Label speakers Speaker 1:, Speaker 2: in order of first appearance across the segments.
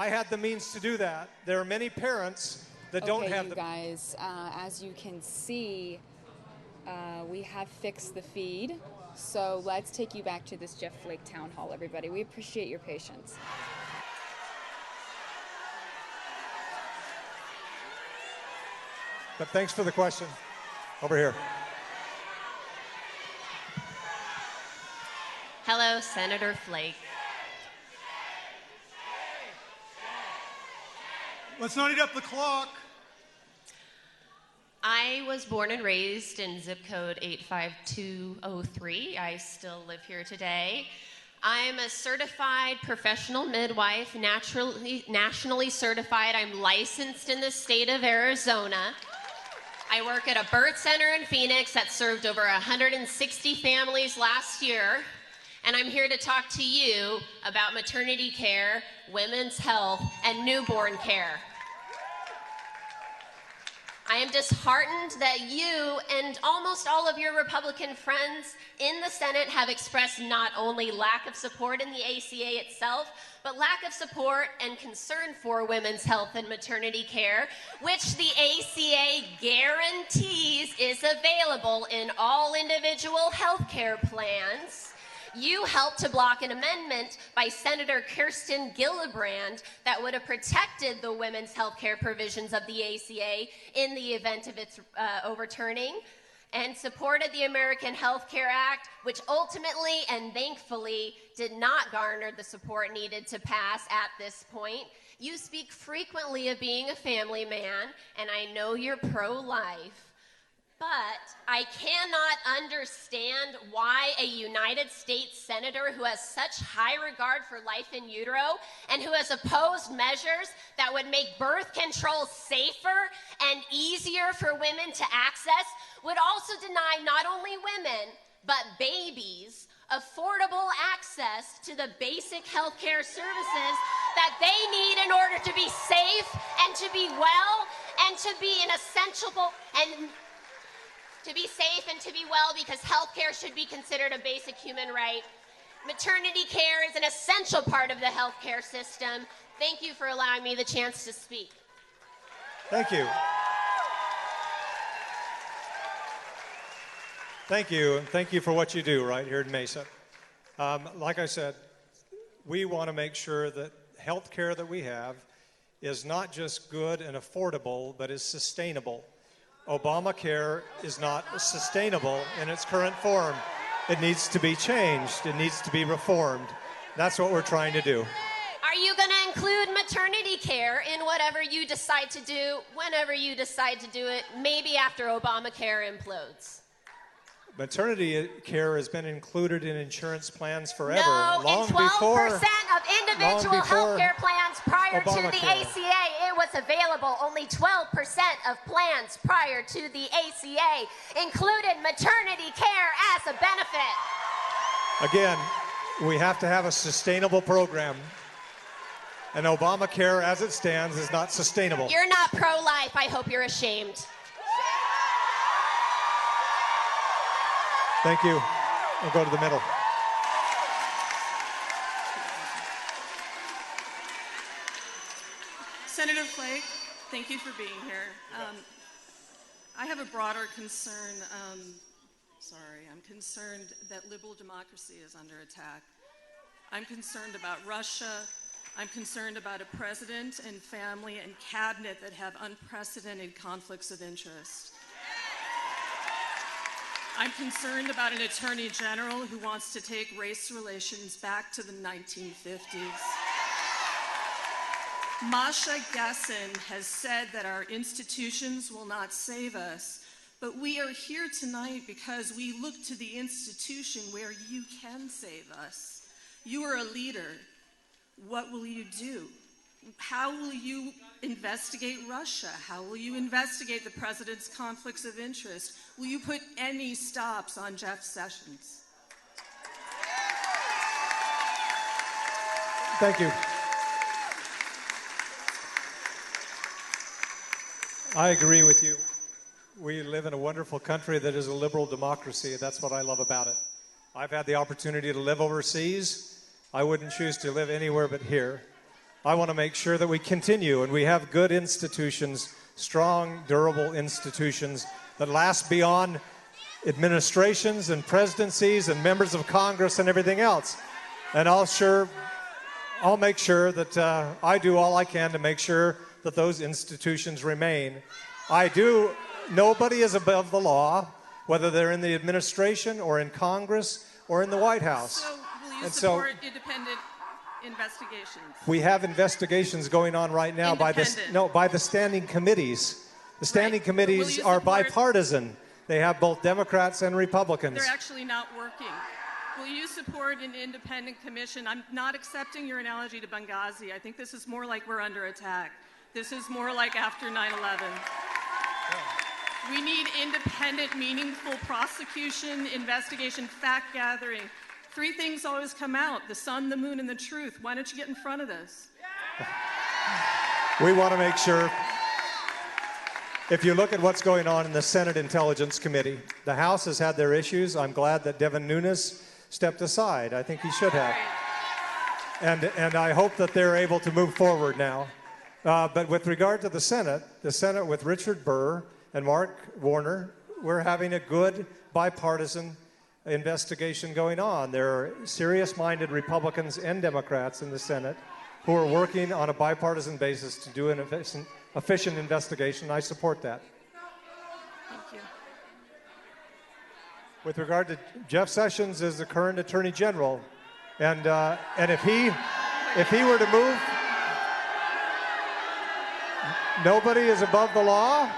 Speaker 1: I had the means to do that. There are many parents that don't have
Speaker 2: you
Speaker 1: the...
Speaker 2: guys, as you can see, we have fixed the feed. So let's take you back to this Jeff Flake town hall, everybody. We appreciate your patience.
Speaker 1: But thanks for the question. Over here.
Speaker 3: Hello, Senator Flake.
Speaker 4: Let's not eat up the clock.
Speaker 3: I was born and raised in zip code 85203. I still live here today. I'm a certified professional midwife, nationally certified. I'm licensed in the state of Arizona. I work at a birth center in Phoenix that served over 160 families last year. And I'm here to talk to you about maternity care, women's health, and newborn care. I am disheartened that you and almost all of your Republican friends in the Senate have expressed not only lack of support in the ACA itself, but lack of support and concern for women's health and maternity care, which the ACA guarantees is available in all individual health care plans. You helped to block an amendment by Senator Kirsten Gillibrand that would have protected the women's health care provisions of the ACA in the event of its overturning, and supported the American Health Care Act, which ultimately and thankfully did not garner the support needed to pass at this point. You speak frequently of being a family man, and I know you're pro-life. But I cannot understand why a United States senator who has such high regard for life in utero and who has opposed measures that would make birth control safer and easier for women to access would also deny not only women, but babies affordable access to the basic healthcare services that they need in order to be safe and to be well and to be an essential and to be safe and to be well, because health care should be considered a basic human right. Maternity care is an essential part of the health care system. Thank you for allowing me the chance to speak.
Speaker 1: Thank you. Thank you, and thank you for what you do right here in Mesa. Like I said, we want to make sure that health care that we have is not just good and affordable, but is sustainable. Obamacare is not sustainable in its current form. It needs to be changed. It needs to be reformed. That's what we're trying to do.
Speaker 3: Are you going to include maternity care in whatever you decide to do, whenever you decide to do it, maybe after Obamacare implodes?
Speaker 1: Maternity care has been included in insurance plans forever.
Speaker 3: No,
Speaker 1: long
Speaker 3: in 12%
Speaker 1: before,
Speaker 3: of individual health care plans prior to the ACA, it was available. Only 12% of plans prior to the ACA included maternity care as a benefit.
Speaker 1: Again, we have to have a sustainable program. And Obamacare, as it stands, is not sustainable.
Speaker 3: You're not pro-life. I hope you're ashamed.
Speaker 1: Thank you. We'll go to the middle.
Speaker 5: Senator Flake, thank you for being here. I have a broader concern. I'm concerned that liberal democracy is under attack. I'm concerned about Russia. I'm concerned about a president and family and cabinet that have unprecedented conflicts of interest. I'm concerned about an attorney general who wants to take race relations back to the 1950s. Masha Gessen has said that our institutions will not save us, but we are here tonight because we look to the institution where you can save us. You are a leader. What will you do? How will you investigate Russia? How will you investigate the president's conflicts of interest? Will you put any stops on Jeff Sessions?
Speaker 1: Thank you. I agree with you. We live in a wonderful country that is a liberal democracy. That's what I love about it. I've had the opportunity to live overseas. I wouldn't choose to live anywhere but here. I want to make sure that we continue and we have good institutions, strong, durable institutions that last beyond administrations and presidencies and members of Congress and everything else. And I'll make sure that I do all I can to make sure that those institutions remain. Nobody is above the law, whether they're in the administration or in Congress or in the White House.
Speaker 5: So will you support independent investigations?
Speaker 1: We have investigations going on right now by the standing committees. The standing committees are bipartisan. They have both Democrats and Republicans.
Speaker 5: They're actually not working. Will you support an independent commission? I'm not accepting your analogy to Benghazi. I think this is more like we're under attack. This is more like after 9/11. We need independent, meaningful prosecution, investigation, fact gathering. 3 things always come out: the sun, the moon, and the truth. Why don't you get in front of this?
Speaker 1: We want to make sure. If you look at what's going on in the Senate Intelligence Committee, the House has had their issues. I'm glad that Devin Nunes stepped aside. I think he should have. And I hope that they're able to move forward now. But with regard to the Senate with Richard Burr and Mark Warner, we're having a good bipartisan investigation going on. There are serious-minded Republicans and Democrats in the Senate who are working on a bipartisan basis to do an efficient investigation. I support that.
Speaker 5: Thank you.
Speaker 1: With regard to Jeff Sessions as the current Attorney General, and if he were to move, nobody is above the law,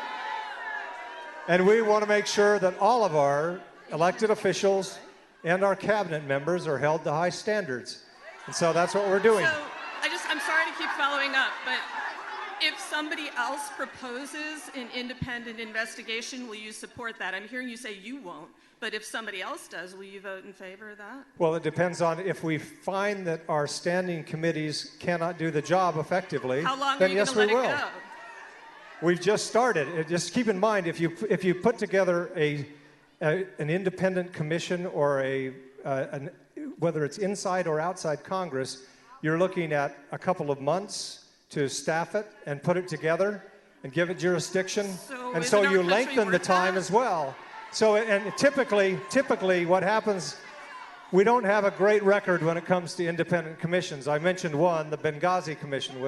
Speaker 1: and we want to make sure that all of our elected officials and our cabinet members are held to high standards. And so that's what we're doing.
Speaker 5: So I'm sorry to keep following up, but if somebody else proposes an independent investigation, will you support that? I'm hearing you say you won't, but if somebody else does, will you vote in favor of that?
Speaker 1: Well, it depends on if we find that our standing committees cannot do the job effectively.
Speaker 5: How long
Speaker 1: then
Speaker 5: are you
Speaker 1: yes,
Speaker 5: going to
Speaker 1: we
Speaker 5: let
Speaker 1: will.
Speaker 5: it go?
Speaker 1: We've just started. Just keep in mind, if you put together an independent commission or whether it's inside or outside Congress, you're looking at a couple of months to staff it and put it together and give it jurisdiction. So you lengthen the time as well. So, and typically what happens, we don't have a great record when it comes to independent commissions. I mentioned one, the Benghazi Commission,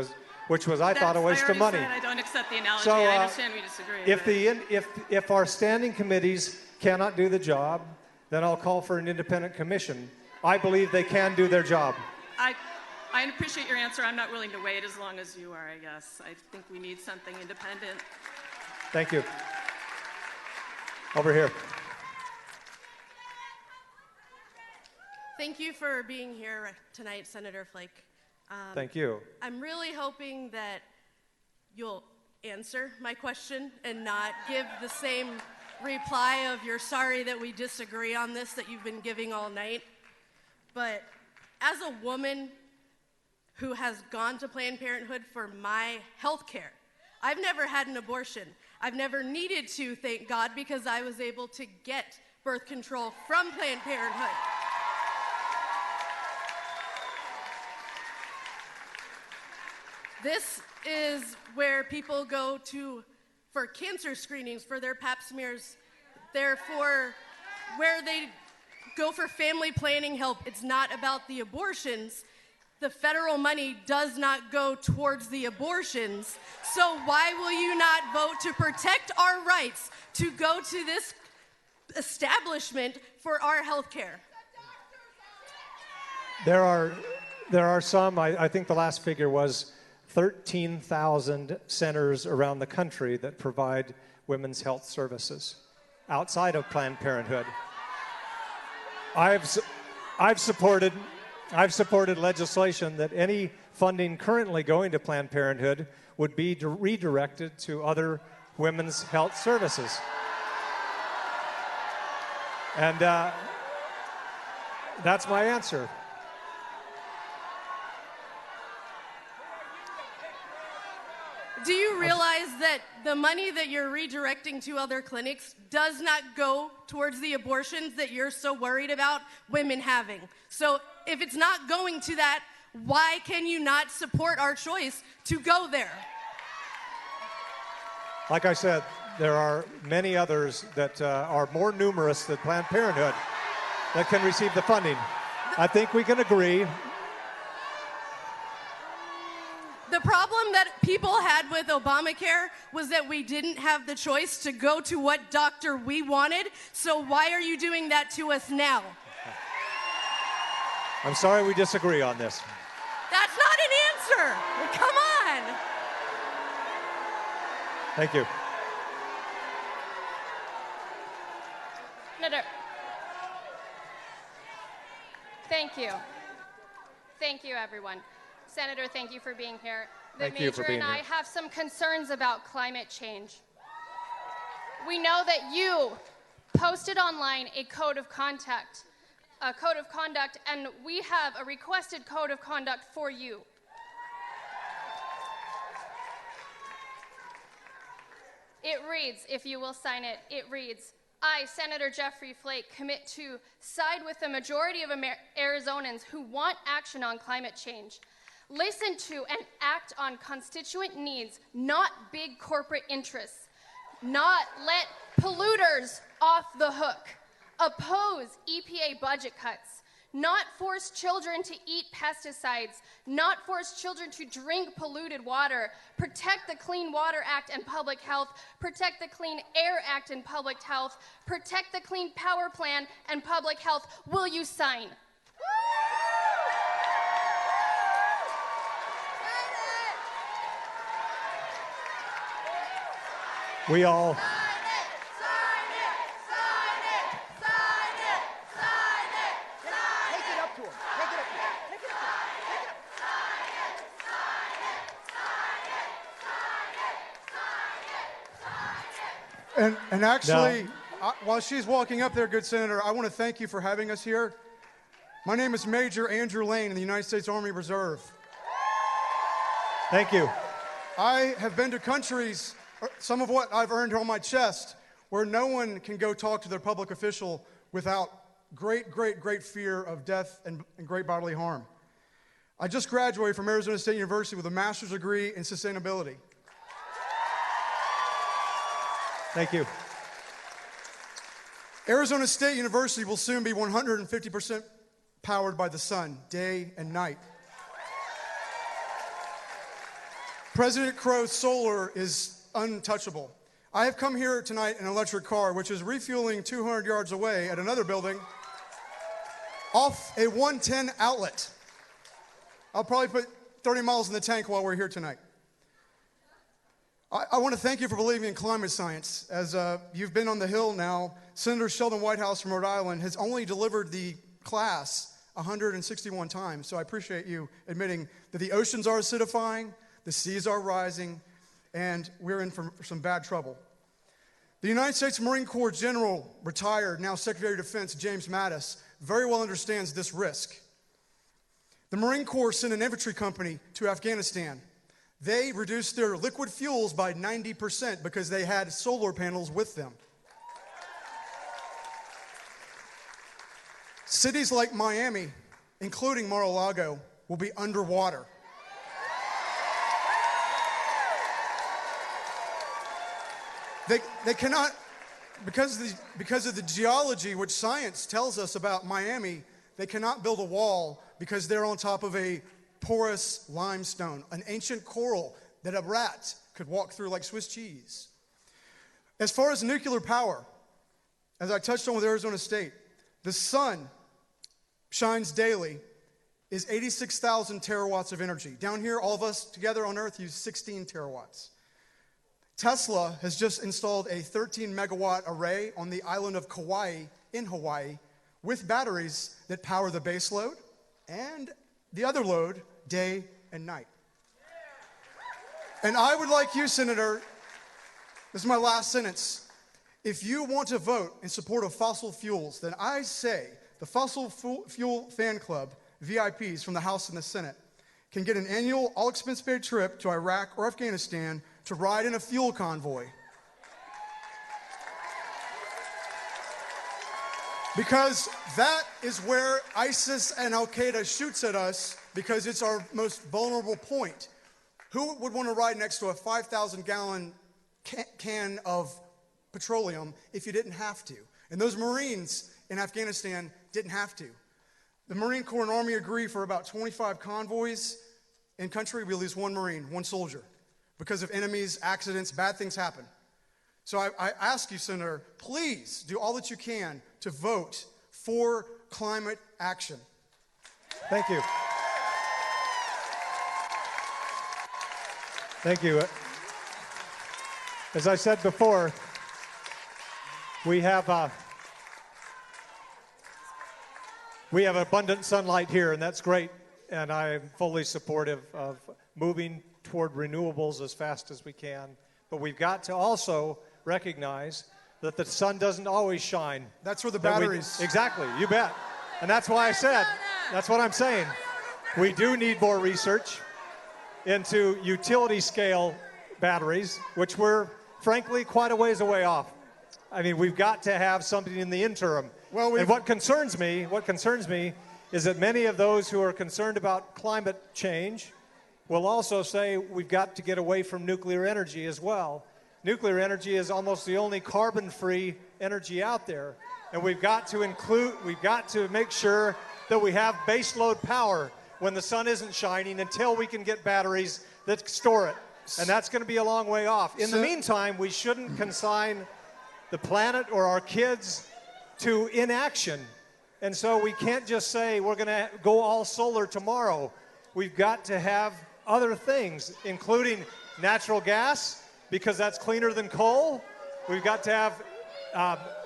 Speaker 1: which was, I thought, a waste of money.
Speaker 5: I don't accept the analogy.
Speaker 1: So,
Speaker 5: I understand we disagree.
Speaker 1: If our standing committees cannot do the job, then I'll call for an independent commission. I believe they can do their job.
Speaker 5: I appreciate your answer. I'm not willing to wait as long as you are, I guess. I think we need something independent.
Speaker 1: Thank you. Over here.
Speaker 6: Thank you for being here tonight, Senator Flake.
Speaker 1: Thank you.
Speaker 6: I'm really hoping that you'll answer my question and not give the same reply of you're sorry that we disagree on this that you've been giving all night. But as a woman who has gone to Planned Parenthood for my health care, I've never had an abortion. I've never needed to, thank God, because I was able to get birth control from Planned Parenthood. This is where people go for cancer screenings, for their pap smears, therefore where they go for family planning help. It's not about the abortions. The federal money does not go towards the abortions. So why will you not vote to protect our rights to go to this establishment for our health care?
Speaker 1: There are some, I think the last figure was 13,000 centers around the country that provide women's health services outside of Planned Parenthood. I've supported legislation that any funding currently going to Planned Parenthood would be redirected to other women's health services. And that's my answer.
Speaker 6: Do you realize that the money that you're redirecting to other clinics does not go towards the abortions that you're so worried about women having? So if it's not going to that, Why can you not support our choice to go there?
Speaker 1: Like I said, there are many others that are more numerous than Planned Parenthood that can receive the funding. I think we can agree.
Speaker 6: The problem that people had with Obamacare was that we didn't have the choice to go to what doctor we wanted. So why are you doing that to us now?
Speaker 1: I'm sorry we disagree on this.
Speaker 6: That's not an answer. Come on.
Speaker 1: Thank you.
Speaker 7: Senator. Thank you. Thank you, everyone. Senator, thank you for being here. The
Speaker 1: Thank you for
Speaker 7: Major
Speaker 1: being
Speaker 7: and I
Speaker 1: here.
Speaker 7: have some concerns about climate change. We know that you posted online a code of conduct, and we have a requested code of conduct for you. It reads, if you will sign it, it reads, I, Senator Jeffrey Flake, commit to side with the majority of Arizonans who want action on climate change. Listen to and act on constituent needs, not big corporate interests. Not let polluters off the hook. Oppose EPA budget cuts. Not force children to eat pesticides. Not force children to drink polluted water. Protect the Clean Water Act and public health. Protect the Clean Air Act and public health. Protect the Clean Power Plan and public health. Will you sign?
Speaker 1: We all.
Speaker 4: And actually, while she's walking up there, good Senator, I want to thank you for having us here. My name is Major Andrew Lane in the United States Army Reserve.
Speaker 1: Thank you.
Speaker 4: I have been to countries, some of what I've earned on my chest, where no one can go talk to their public official without great, great, great fear of death and great bodily harm. I just graduated from Arizona State University with a master's degree in sustainability.
Speaker 1: Thank you.
Speaker 4: Arizona State University will soon be 150% powered by the sun, day and night. President Crow's solar is untouchable. I have come here tonight in an electric car, which is refueling 200 yards away at another building off a 110 outlet. I'll probably put 30 miles in the tank while we're here tonight. I want to thank you for believing in climate science. As you've been on the Hill now, Senator Sheldon Whitehouse from Rhode Island has only delivered the class 161 times, so I appreciate you admitting that the oceans are acidifying, the seas are rising, and we're in for some bad trouble. The United States Marine Corps General, retired, now Secretary of Defense, James Mattis, very well understands this risk. The Marine Corps sent an infantry company to Afghanistan. They reduced their liquid fuels by 90% because they had solar panels with them. Cities like Miami, including Mar-a-Lago, will be underwater. They cannot, because of the geology which science tells us about Miami, they cannot build a wall because they're on top of a porous limestone, an ancient coral that a rat could walk through like Swiss cheese. As far as nuclear power, as I touched on with Arizona State, the sun shines daily, is 86,000 terawatts of energy. Down here, all of us together on Earth use 16 terawatts. Tesla has just installed a 13 megawatt array on the island of Kauai in Hawaii with batteries that power the base load and the other load day and night. And I would like you, Senator, this is my last sentence. If you want to vote in support of fossil fuels, then I say the Fossil Fuel Fan Club, VIPs from the House and the Senate, can get an annual all-expense-paid trip to Iraq or Afghanistan to ride in a fuel convoy. Because that is where ISIS and Al-Qaeda shoots at us because it's our most vulnerable point. Who would want to ride next to a 5,000-gallon can of petroleum if you didn't have to? And those Marines in Afghanistan didn't have to. The Marine Corps and Army agree for about 25 convoys in country, we lose one Marine, one soldier. Because of enemies, accidents, bad things happen. So I ask you, Senator, please do all that you can to vote for climate action.
Speaker 1: Thank you. Thank you. As I said before, we have abundant sunlight here, and that's great. And I'm fully supportive of moving toward renewables as fast as we can. But we've got to also recognize that the sun doesn't always shine.
Speaker 4: That's where the batteries...
Speaker 1: Exactly, you bet. And that's why I said, that's what I'm saying. We do need more research into utility scale batteries, which we're frankly quite a ways away off. I mean, we've got to have something in the interim. And what concerns me is that many of those who are concerned about climate change will also say we've got to get away from nuclear energy as well. Nuclear energy is almost the only carbon-free energy out there. And we've got to make sure that we have baseload power when the sun isn't shining until we can get batteries that store it. And that's going to be a long way off. In the meantime, we shouldn't consign the planet or our kids to inaction. And so we can't just say we're going to go all solar tomorrow. We've got to have other things, including natural gas, because that's cleaner than coal. We've got to have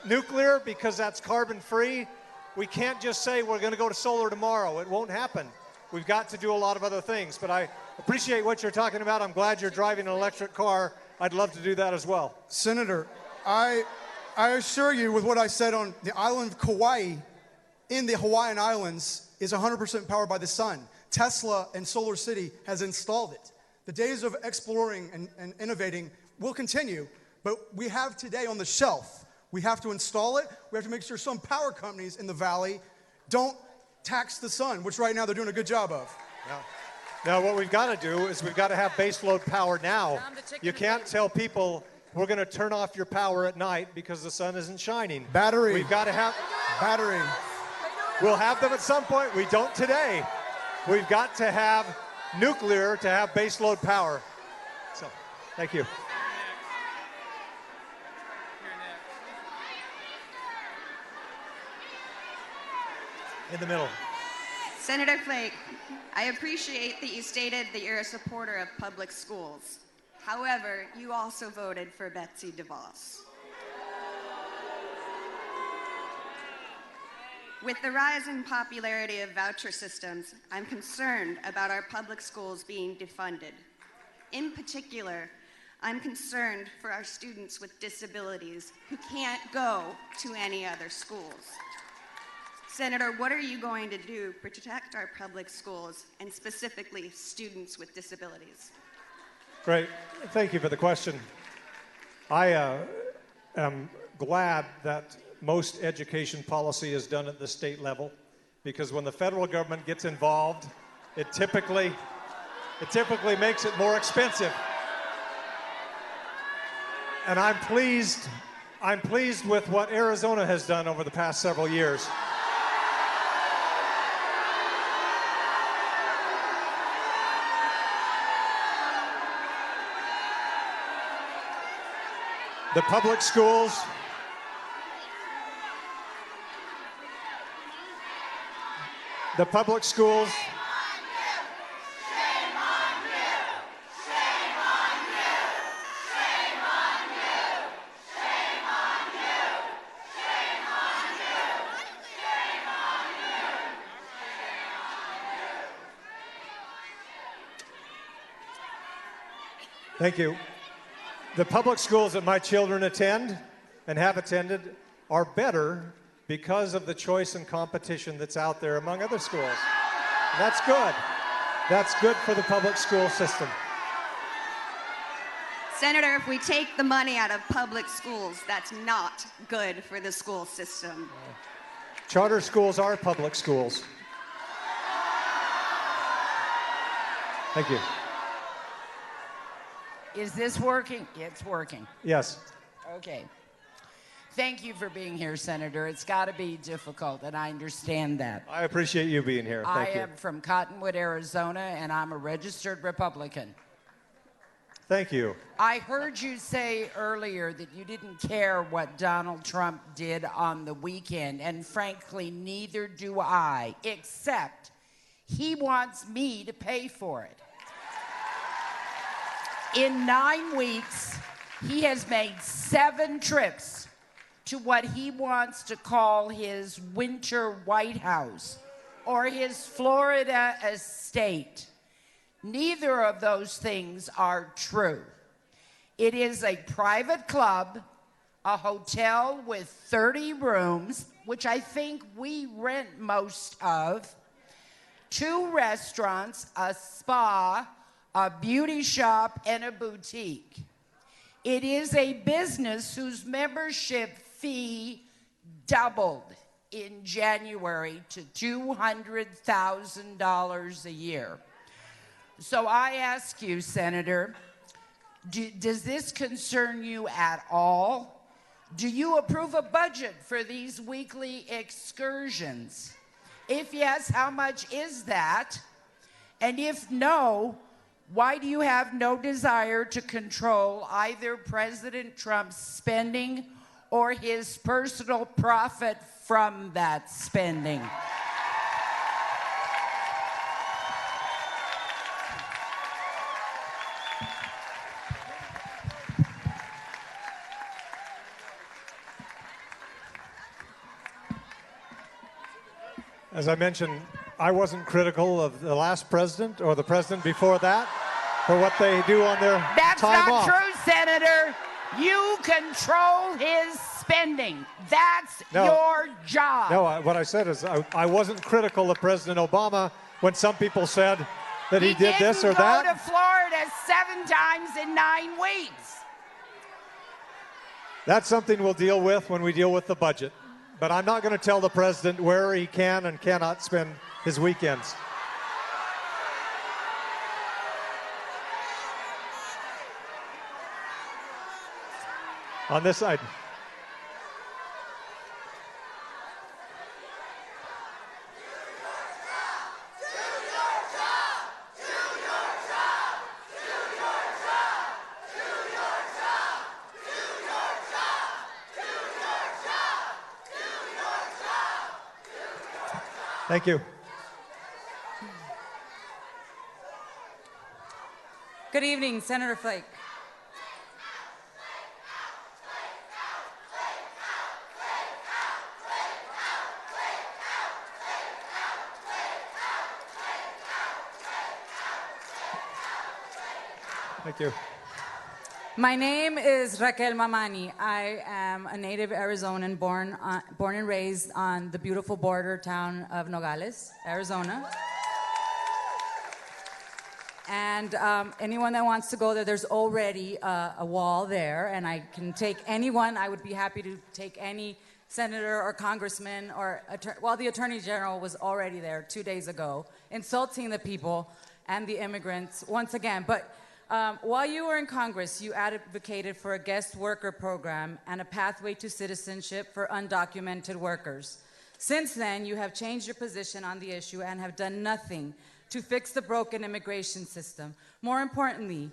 Speaker 1: nuclear, because that's carbon-free. We can't just say we're going to go to solar tomorrow. It won't happen. We've got to do a lot of other things. But I appreciate what you're talking about. I'm glad you're driving an electric car. I'd love to do that as well.
Speaker 4: Senator, I assure you, with what I said on the island of Kauai, in the Hawaiian Islands, is 100% powered by the sun. Tesla and Solar City has installed it. The days of exploring and innovating will continue, but we have today on the shelf. We have to install it. We have to make sure some power companies in the valley don't tax the sun, which right now they're doing a good job of.
Speaker 1: Now what we've got to do is we've got to have baseload power now. You can't tell people we're going to turn off your power at night because the sun isn't shining.
Speaker 4: Battery.
Speaker 1: We've got to have
Speaker 4: battery.
Speaker 1: We'll have them at some point. We don't today. We've got to have nuclear to have baseload power. So, thank you. In the middle.
Speaker 8: Senator Flake, I appreciate that you stated that you're a supporter of public schools. However, you also voted for Betsy DeVos. With the rise in popularity of voucher systems, I'm concerned about our public schools being defunded. In particular, I'm concerned for our students with disabilities who can't go to any other schools. Senator, what are you going to do to protect our public schools and specifically students with disabilities?
Speaker 1: Great. Thank you for the question. I am glad that most education policy is done at the state level, because when the federal government gets involved, it typically makes it more expensive. And I'm pleased with what Arizona has done over the past several years. The public schools Thank you. The public schools that my children attend and have attended are better because of the choice and competition that's out there among other schools. And that's good. That's good for the public school system.
Speaker 8: Senator, if we take the money out of public schools, that's not good for the school system.
Speaker 1: Charter schools are public schools. Thank you.
Speaker 9: Is this working? It's working.
Speaker 1: Yes.
Speaker 9: Okay. Thank you for being here, Senator. It's got to be difficult, and I understand that.
Speaker 1: I appreciate you being here. Thank you.
Speaker 9: I am from Cottonwood, Arizona, and I'm a registered Republican.
Speaker 1: Thank you.
Speaker 9: I heard you say earlier that you didn't care what Donald Trump did on the weekend, and frankly, neither do I, except he wants me to pay for it. In 9 weeks, he has made 7 trips to what he wants to call his winter White House or his Florida estate. Neither of those things are true. It is a private club, a hotel with 30 rooms, which I think we rent most of, 2 restaurants, a spa, a beauty shop, and a boutique. It is a business whose membership fee doubled in January to $200,000 a year. So I ask you, Senator, does this concern you at all? Do you approve a budget for these weekly excursions? If yes, how much is that? And if no, why do you have no desire to control either President Trump's spending or his personal profit from that spending?
Speaker 1: As I mentioned, I wasn't critical of the last president or the president before that for what they do on their
Speaker 9: That's
Speaker 1: time
Speaker 9: not
Speaker 1: off.
Speaker 9: true, Senator. You control his spending. That's your job.
Speaker 1: No, what I said is I wasn't critical of President Obama when some people said that he did this or that.
Speaker 9: He didn't go to Florida 7 times in 9 weeks.
Speaker 1: That's something we'll deal with when we deal with the budget. But I'm not going to tell the president where he can and cannot spend his weekends. On this side. Thank you.
Speaker 10: Good evening, Senator Flake.
Speaker 1: Thank you.
Speaker 10: My name is Raquel Mamani. I am a native Arizonan born and raised on the beautiful border town of Nogales, Arizona. And anyone that wants to go there, there's already a wall there, and I can take anyone. I would be happy to take any senator or congressman or the Attorney General was already there 2 days ago, insulting the people and the immigrants once again. But while you were in Congress, you advocated for a guest worker program and a pathway to citizenship for undocumented workers. Since then, you have changed your position on the issue and have done nothing to fix the broken immigration system. More importantly,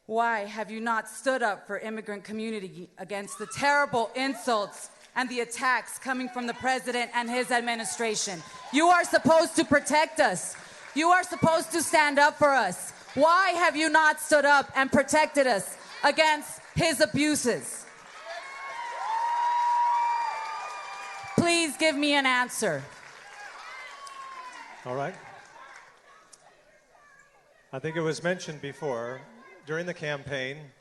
Speaker 10: why have you not stood up for immigrant community against the terrible insults and the attacks coming from the president and his administration? You are supposed to protect us. You are supposed to stand up for us. Why have you not stood up and protected us against his abuses? Please give me an answer.
Speaker 1: All right. I think it was mentioned before, during the campaign,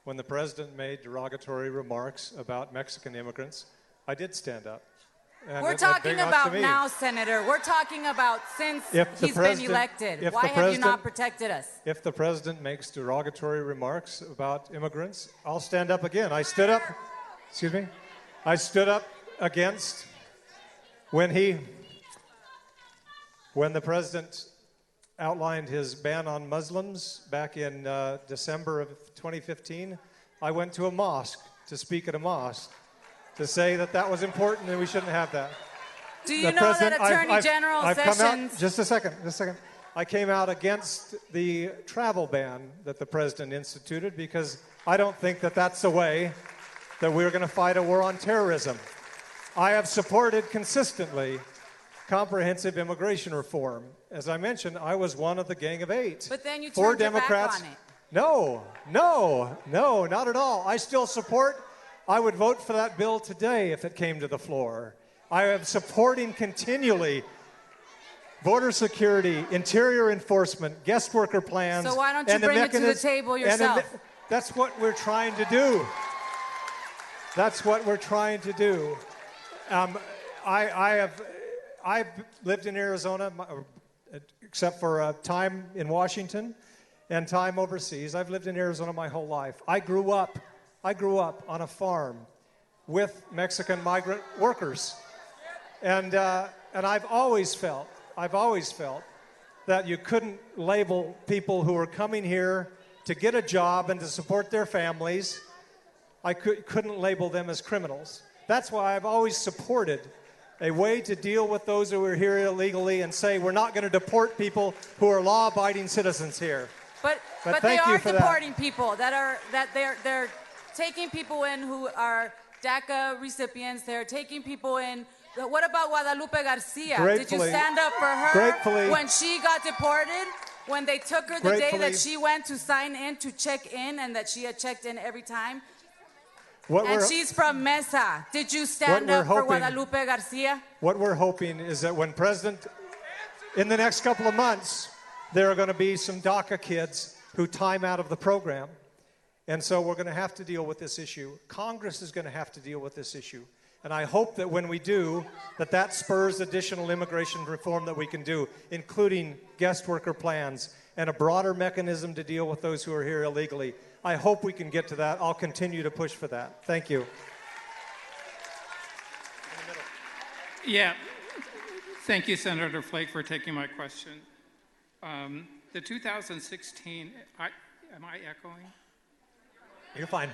Speaker 1: when the president made derogatory remarks about Mexican immigrants, I did stand up. And
Speaker 10: We're talking about now, Senator. We're talking about since he's been elected. Why have you not protected us?
Speaker 1: If the president makes derogatory remarks about immigrants, I'll stand up again. I stood up, I stood up against when the president outlined his ban on Muslims back in December of 2015, I went to a mosque to speak at a mosque to say that that was important and we shouldn't have that.
Speaker 10: Do you know that Attorney General
Speaker 1: I've
Speaker 10: Sessions...
Speaker 1: come out, just a second. I came out against the travel ban that the president instituted because I don't think that that's the way that we're going to fight a war on terrorism. I have supported consistently comprehensive immigration reform. As I mentioned, I was one of the Gang of Eight.
Speaker 10: But then you
Speaker 1: Four
Speaker 10: turned your
Speaker 1: Democrats.
Speaker 10: back on it.
Speaker 1: No, not at all. I still support. I would vote for that bill today if it came to the floor. I am supporting continually border security, interior enforcement, guest worker plans.
Speaker 10: So why don't you bring it to the table yourself?
Speaker 1: That's what we're trying to do. That's what we're trying to do. I've lived in Arizona, except for time in Washington and time overseas. I've lived in Arizona my whole life. I grew up on a farm with Mexican migrant workers, and I've always felt that you couldn't label people who are coming here to get a job and to support their families. I couldn't label them as criminals. That's why I've always supported a way to deal with those who are here illegally and say we're not going to deport people who are law-abiding citizens here.
Speaker 10: But they are deporting people they're taking people in who are DACA recipients. They're taking people in. What about Guadalupe Garcia? Did you stand up for her when she got deported? When they took her the day that she went to sign in to check in and that she had checked in every time? And she's from Mesa. Did you stand up for Guadalupe Garcia?
Speaker 1: What we're hoping is that when in the next couple of months, there are going to be some DACA kids who time out of the program. And so we're going to have to deal with this issue. Congress is going to have to deal with this issue. And I hope that when we do, that spurs additional immigration reform that we can do, including guest worker plans and a broader mechanism to deal with those who are here illegally. I hope we can get to that. I'll continue to push for that. Thank you.
Speaker 11: Yeah. Thank you, Senator Flake, for taking my question. The 2016, am I echoing?
Speaker 1: You're fine.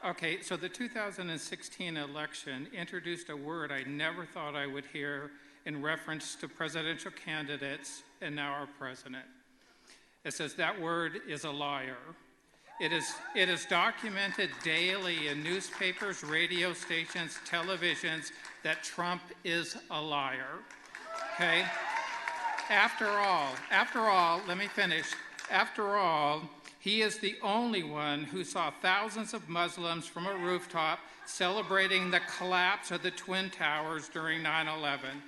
Speaker 11: Okay, so the 2016 election introduced a word I never thought I would hear in reference to presidential candidates and now our president. It says that word is a liar. It is documented daily in newspapers, radio stations, televisions that Trump is a liar. Okay? After all, let me finish. After all, he is the only one who saw thousands of Muslims from a rooftop celebrating the collapse of the Twin Towers during 9/11.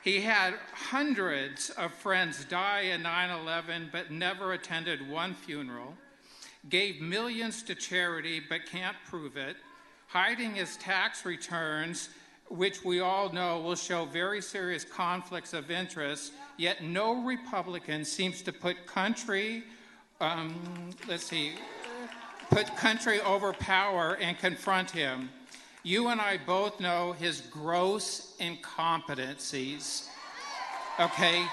Speaker 11: He had hundreds of friends die in 9/11 but never attended one funeral, gave millions to charity but can't prove it, hiding his tax returns, which we all know will show very serious conflicts of interest, yet no Republican seems to put country over power and confront him. You and I both know his gross incompetencies. Okay?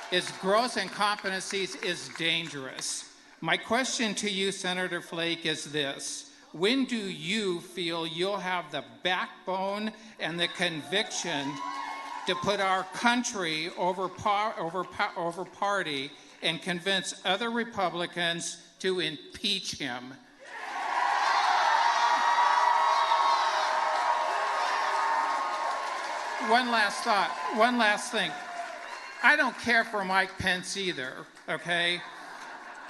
Speaker 11: His gross incompetencies is dangerous. My question to you, Senator Flake, is this. When do you feel you'll have the backbone and the conviction to put our country over party and convince other Republicans to impeach him? One last thing. I don't care for Mike Pence either, okay?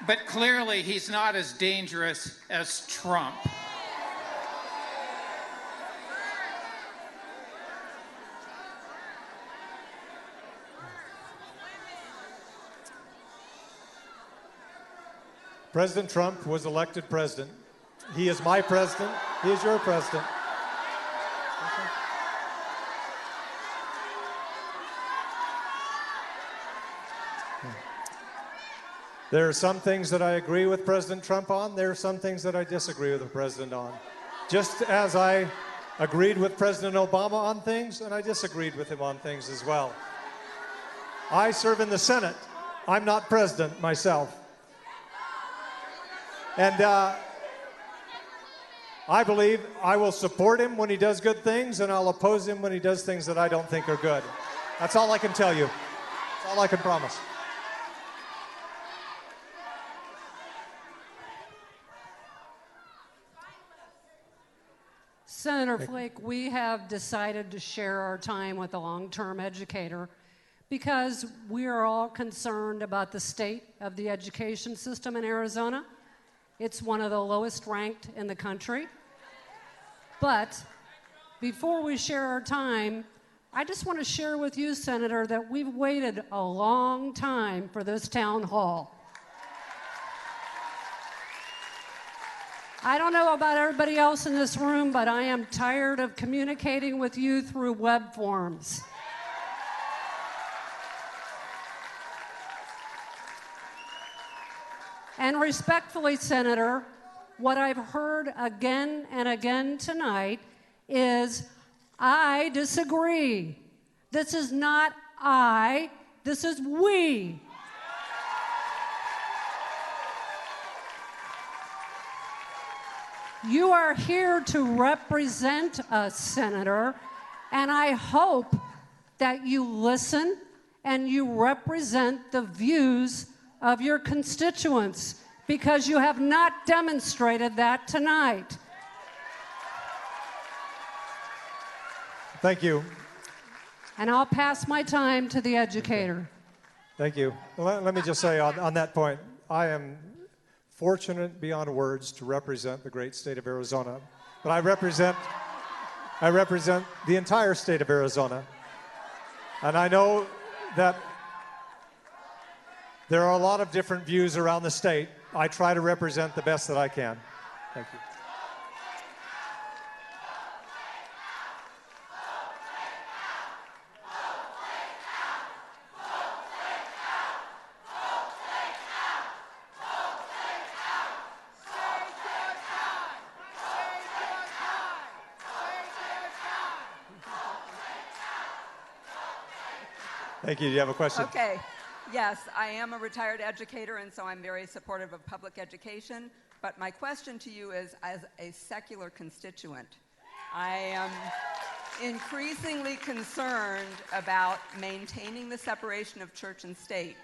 Speaker 11: But clearly he's not as dangerous as Trump.
Speaker 1: President Trump was elected president. He is my president. He is your president. Okay. There are some things that I agree with President Trump on. There are some things that I disagree with the president on. Just as I agreed with President Obama on things, and I disagreed with him on things as well. I serve in the Senate, I'm not president myself. And I believe I will support him when he does good things, and I'll oppose him when he does things that I don't think are good. That's all I can tell you. That's all I can promise.
Speaker 12: Senator Flake, we have decided to share our time with a long-term educator because we are all concerned about the state of the education system in Arizona. It's one of the lowest ranked in the country. But before we share our time, I just want to share with you, Senator, that we've waited a long time for this town hall. I don't know about everybody else in this room, but I am tired of communicating with you through web forms. And respectfully, Senator, what I've heard again and again tonight is, I disagree. This is not I, this is we. You are here to represent us, Senator, and I hope that you listen and you represent the views of your constituents, because you have not demonstrated that tonight.
Speaker 1: Thank you.
Speaker 12: And I'll pass my time to the educator.
Speaker 1: Thank you. Let me just say on that point, I am fortunate beyond words to represent the great state of Arizona. But I represent the entire state of Arizona. And I know that there are a lot of different views around the state. I try to represent the best that I can. Thank you. Thank you. Do you have a question?
Speaker 13: Okay. Yes, I am a retired educator, and so I'm very supportive of public education. But my question to you is, as a secular constituent, I am increasingly concerned about maintaining the separation of church and state.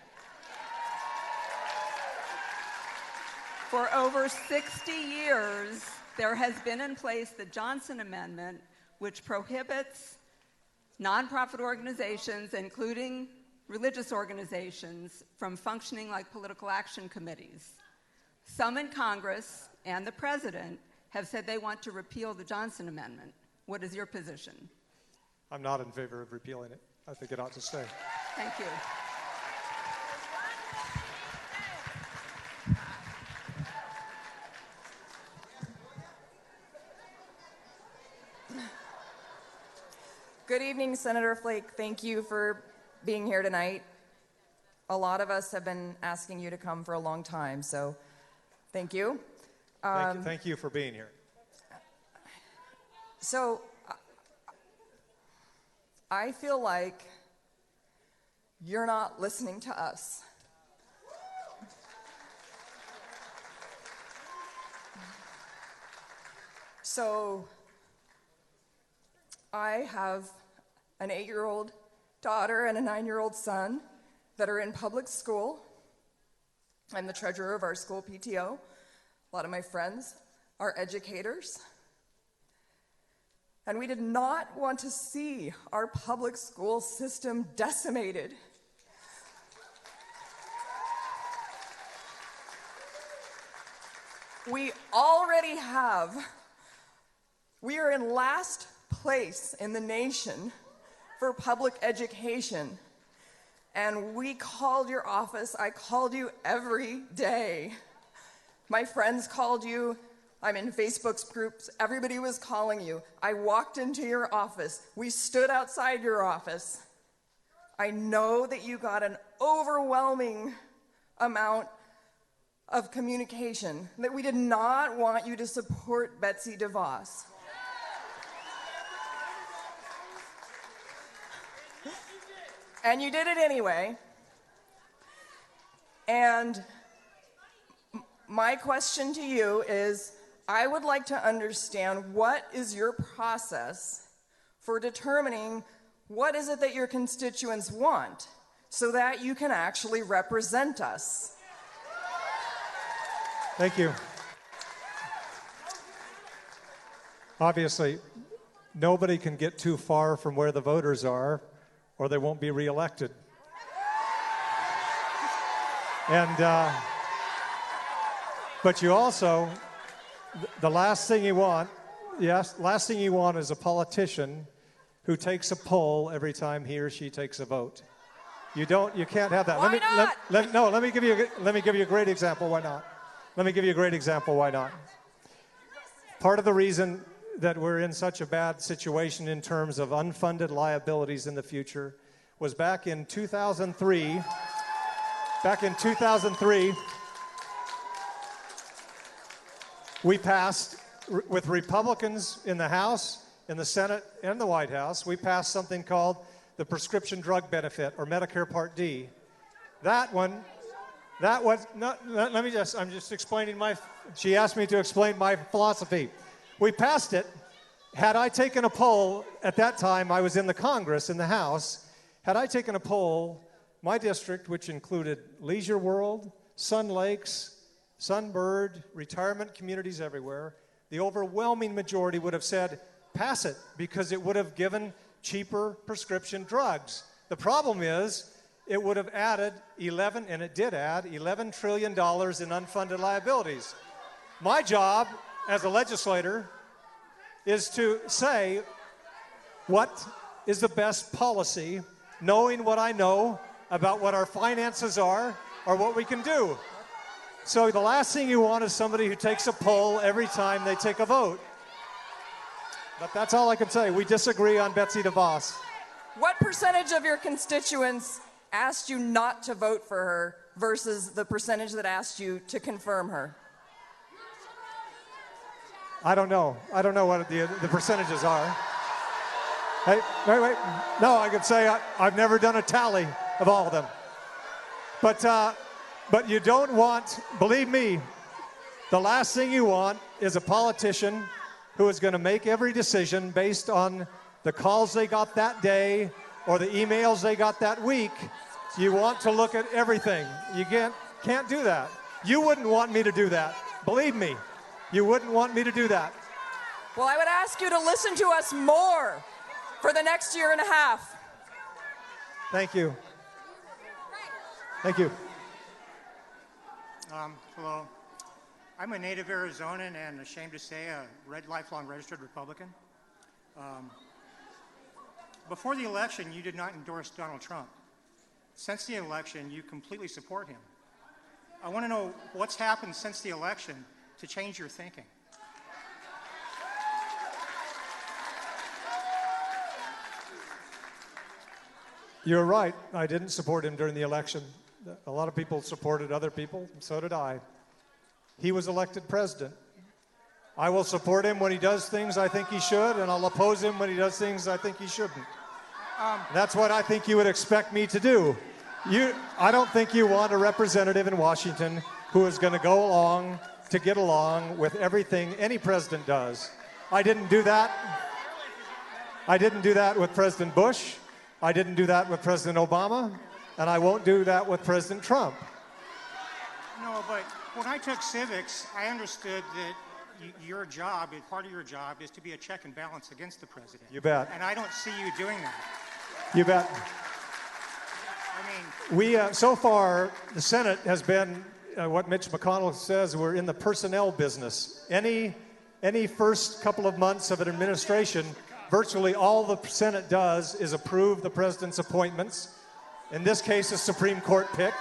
Speaker 13: For over 60 years, there has been in place the Johnson Amendment, which prohibits nonprofit organizations, including religious organizations, from functioning like political action committees. Some in Congress and the President have said they want to repeal the Johnson Amendment. What is your position?
Speaker 1: I'm not in favor of repealing it. I think it ought to stay.
Speaker 13: Thank you.
Speaker 14: Good evening, Senator Flake. Thank you for being here tonight. A lot of us have been asking you to come for a long time, so thank you.
Speaker 1: Thank you for being here.
Speaker 14: So I feel like you're not listening to us. So I have an 8-year-old daughter and a 9-year-old son that are in public school. I'm the treasurer of our school PTO. A lot of my friends are educators. And we did not want to see our public school system decimated. We are in last place in the nation for public education. And we called your office. I called you every day. My friends called you. I'm in Facebook's groups. Everybody was calling you. I walked into your office. We stood outside your office. I know that you got an overwhelming amount of communication, that we did not want you to support Betsy DeVos. And you did it anyway. And my question to you is, I would like to understand what is your process for determining what is it that your constituents want so that you can actually represent us.
Speaker 1: Thank you. Obviously, nobody can get too far from where the voters are, or they won't be reelected. And, but you also, the last thing you want, last thing you want is a politician who takes a poll every time he or she takes a vote. You can't have that.
Speaker 14: Why not?
Speaker 1: Let me give you a great example. Why not? Let me give you a great example. Why not? Part of the reason that we're in such a bad situation in terms of unfunded liabilities in the future was back in 2003. Back in 2003, we passed, with Republicans in the House, in the Senate, and the White House, we passed something called the Prescription Drug Benefit, or Medicare Part D. That was, I'm just explaining she asked me to explain my philosophy. We passed it. Had I taken a poll, at that time I was in the Congress, in the House, had I taken a poll, my district, which included Leisure World, Sun Lakes, Sunbird, retirement communities everywhere, the overwhelming majority would have said, pass it, because it would have given cheaper prescription drugs. The problem is, it would have added and it did add, $11 trillion in unfunded liabilities. My job as a legislator is to say what is the best policy, knowing what I know about what our finances are or what we can do. So the last thing you want is somebody who takes a poll every time they take a vote. But that's all I can say. We disagree on Betsy DeVos.
Speaker 14: What percentage of your constituents asked you not to vote for her versus the percentage that asked you to confirm her?
Speaker 1: I don't know. I don't know what the percentages are. Hey, wait. No, I could say I've never done a tally of all of them. But you don't want, believe me, the last thing you want is a politician who is going to make every decision based on the calls they got that day or the emails they got that week. You want to look at everything. You can't do that. You wouldn't want me to do that. Believe me, you wouldn't want me to do that.
Speaker 14: Well, I would ask you to listen to us more for the next year and a half.
Speaker 1: Thank you. Thank you.
Speaker 15: Hello. I'm a native Arizonan and, ashamed to say, a lifelong registered Republican. Before the election, you did not endorse Donald Trump. Since the election, you completely support him. I want to know what's happened since the election to change your thinking.
Speaker 1: You're right. I didn't support him during the election. A lot of people supported other people, and so did I. He was elected president. I will support him when he does things I think he should, and I'll oppose him when he does things I think he shouldn't. That's what I think you would expect me to do. I don't think you want a representative in Washington who is going to go along to get along with everything any president does. I didn't do that. I didn't do that with President Bush. I didn't do that with President Obama. And I won't do that with President Trump.
Speaker 15: No, but when I took civics, I understood that your job, part of your job, is to be a check and balance against the president.
Speaker 1: You bet.
Speaker 15: And I don't see you doing that.
Speaker 1: You bet.
Speaker 15: I mean,
Speaker 1: so far, the Senate has been what Mitch McConnell says, we're in the personnel business. Any first couple of months of an administration, virtually all the Senate does is approve the president's appointments. In this case, a Supreme Court pick.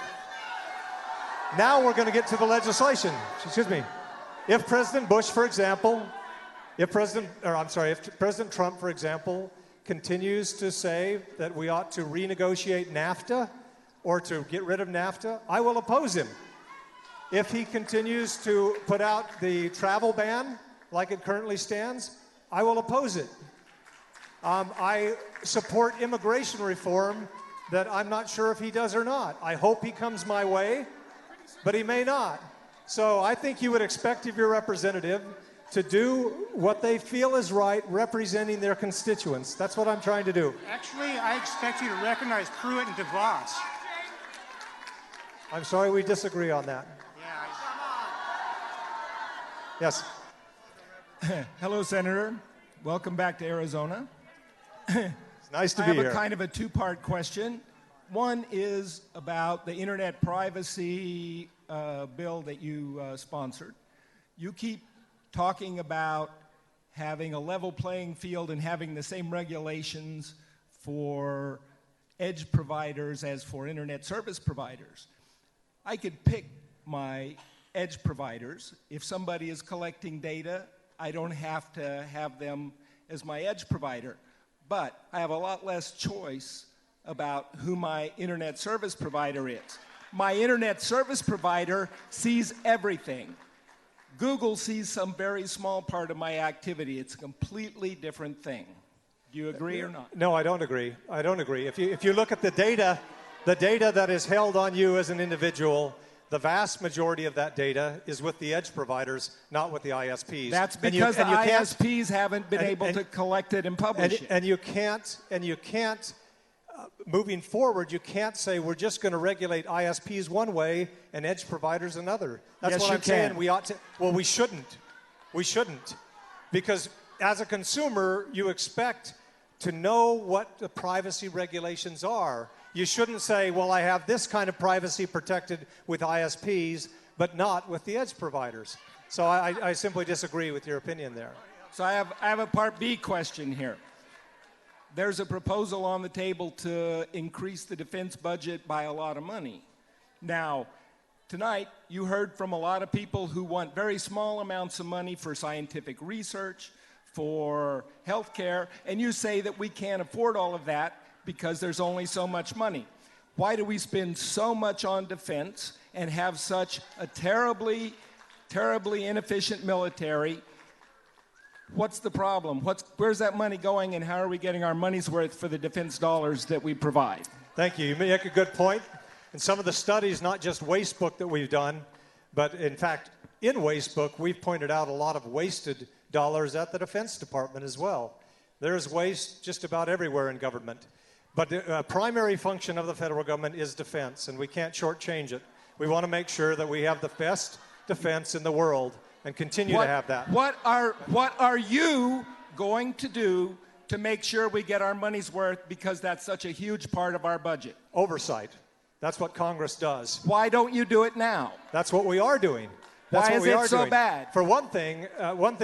Speaker 1: Now we're going to get to the legislation. Excuse me. If President Bush, for example, if President Trump, for example, continues to say that we ought to renegotiate NAFTA or to get rid of NAFTA, I will oppose him. If he continues to put out the travel ban like it currently stands, I will oppose it. I support immigration reform that I'm not sure if he does or not. I hope he comes my way. but he may not. So I think you would expect of your representative to do what they feel is right, representing their constituents. That's what I'm trying to do.
Speaker 15: Actually, I expect you to recognize Pruitt and DeVos.
Speaker 1: I'm sorry, we disagree on that. Yes.
Speaker 16: Hello, Senator. Welcome back to Arizona.
Speaker 1: It's nice to
Speaker 16: I
Speaker 1: be
Speaker 16: have
Speaker 1: here.
Speaker 16: a kind of a two-part question. One is about the internet privacy bill that you sponsored. You keep talking about having a level playing field and having the same regulations for edge providers as for internet service providers. I could pick my edge providers. If somebody is collecting data, I don't have to have them as my edge provider. But I have a lot less choice about who my internet service provider is. My internet service provider sees everything. Google sees some very small part of my activity. It's a completely different thing. Do you agree or not?
Speaker 1: No, I don't agree. I don't agree. If you look at the data that is held on you as an individual, the vast majority of that data is with the edge providers, not with the ISPs.
Speaker 16: That's because the ISPs haven't been able to collect it and publish it.
Speaker 1: And you can't, moving forward, you can't say we're just going to regulate ISPs one way and edge providers another. That's
Speaker 16: Yes,
Speaker 1: what
Speaker 16: you
Speaker 1: I'm saying.
Speaker 16: can.
Speaker 1: We ought to. Well, we shouldn't. We shouldn't, because as a consumer, you expect to know what the privacy regulations are. You shouldn't say, well, I have this kind of privacy protected with ISPs, but not with the edge providers. So I simply disagree with your opinion there.
Speaker 16: So I have a Part B question here. There's a proposal on the table to increase the defense budget by a lot of money. Now, tonight, you heard from a lot of people who want very small amounts of money for scientific research, for health care, and you say that we can't afford all of that because there's only so much money. Why do we spend so much on defense and have such a terribly, terribly inefficient military? What's the problem? Where's that money going, and how are we getting our money's worth for the defense dollars that we provide?
Speaker 1: Thank you. You make a good point. And some of the studies, not just Wastebook that we've done, but in fact, in Wastebook, we've pointed out a lot of wasted dollars at the Defense Department as well. There's waste just about everywhere in government. But the primary function of the federal government is defense, and we can't shortchange it. We want to make sure that we have the best defense in the world and continue to have that.
Speaker 16: What are you going to do to make sure we get our money's worth, because that's such a huge part of our budget?
Speaker 1: Oversight. That's what Congress does.
Speaker 16: Why don't you do it now?
Speaker 1: That's what we are doing. That's
Speaker 16: Why
Speaker 1: what
Speaker 16: is
Speaker 1: we
Speaker 16: it
Speaker 1: are
Speaker 16: so
Speaker 1: doing.
Speaker 16: bad?
Speaker 1: For one thing,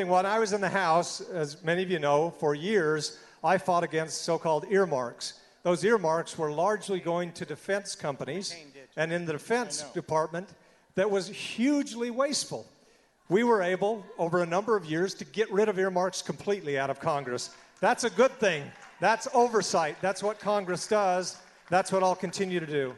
Speaker 1: when I was in the House, as many of you know, for years, I fought against so-called earmarks. Those earmarks were largely going to defense companies, and in the Defense Department, that was hugely wasteful. We were able, over a number of years, to get rid of earmarks completely out of Congress. That's a good thing. That's oversight. That's what Congress does. That's what I'll continue to do.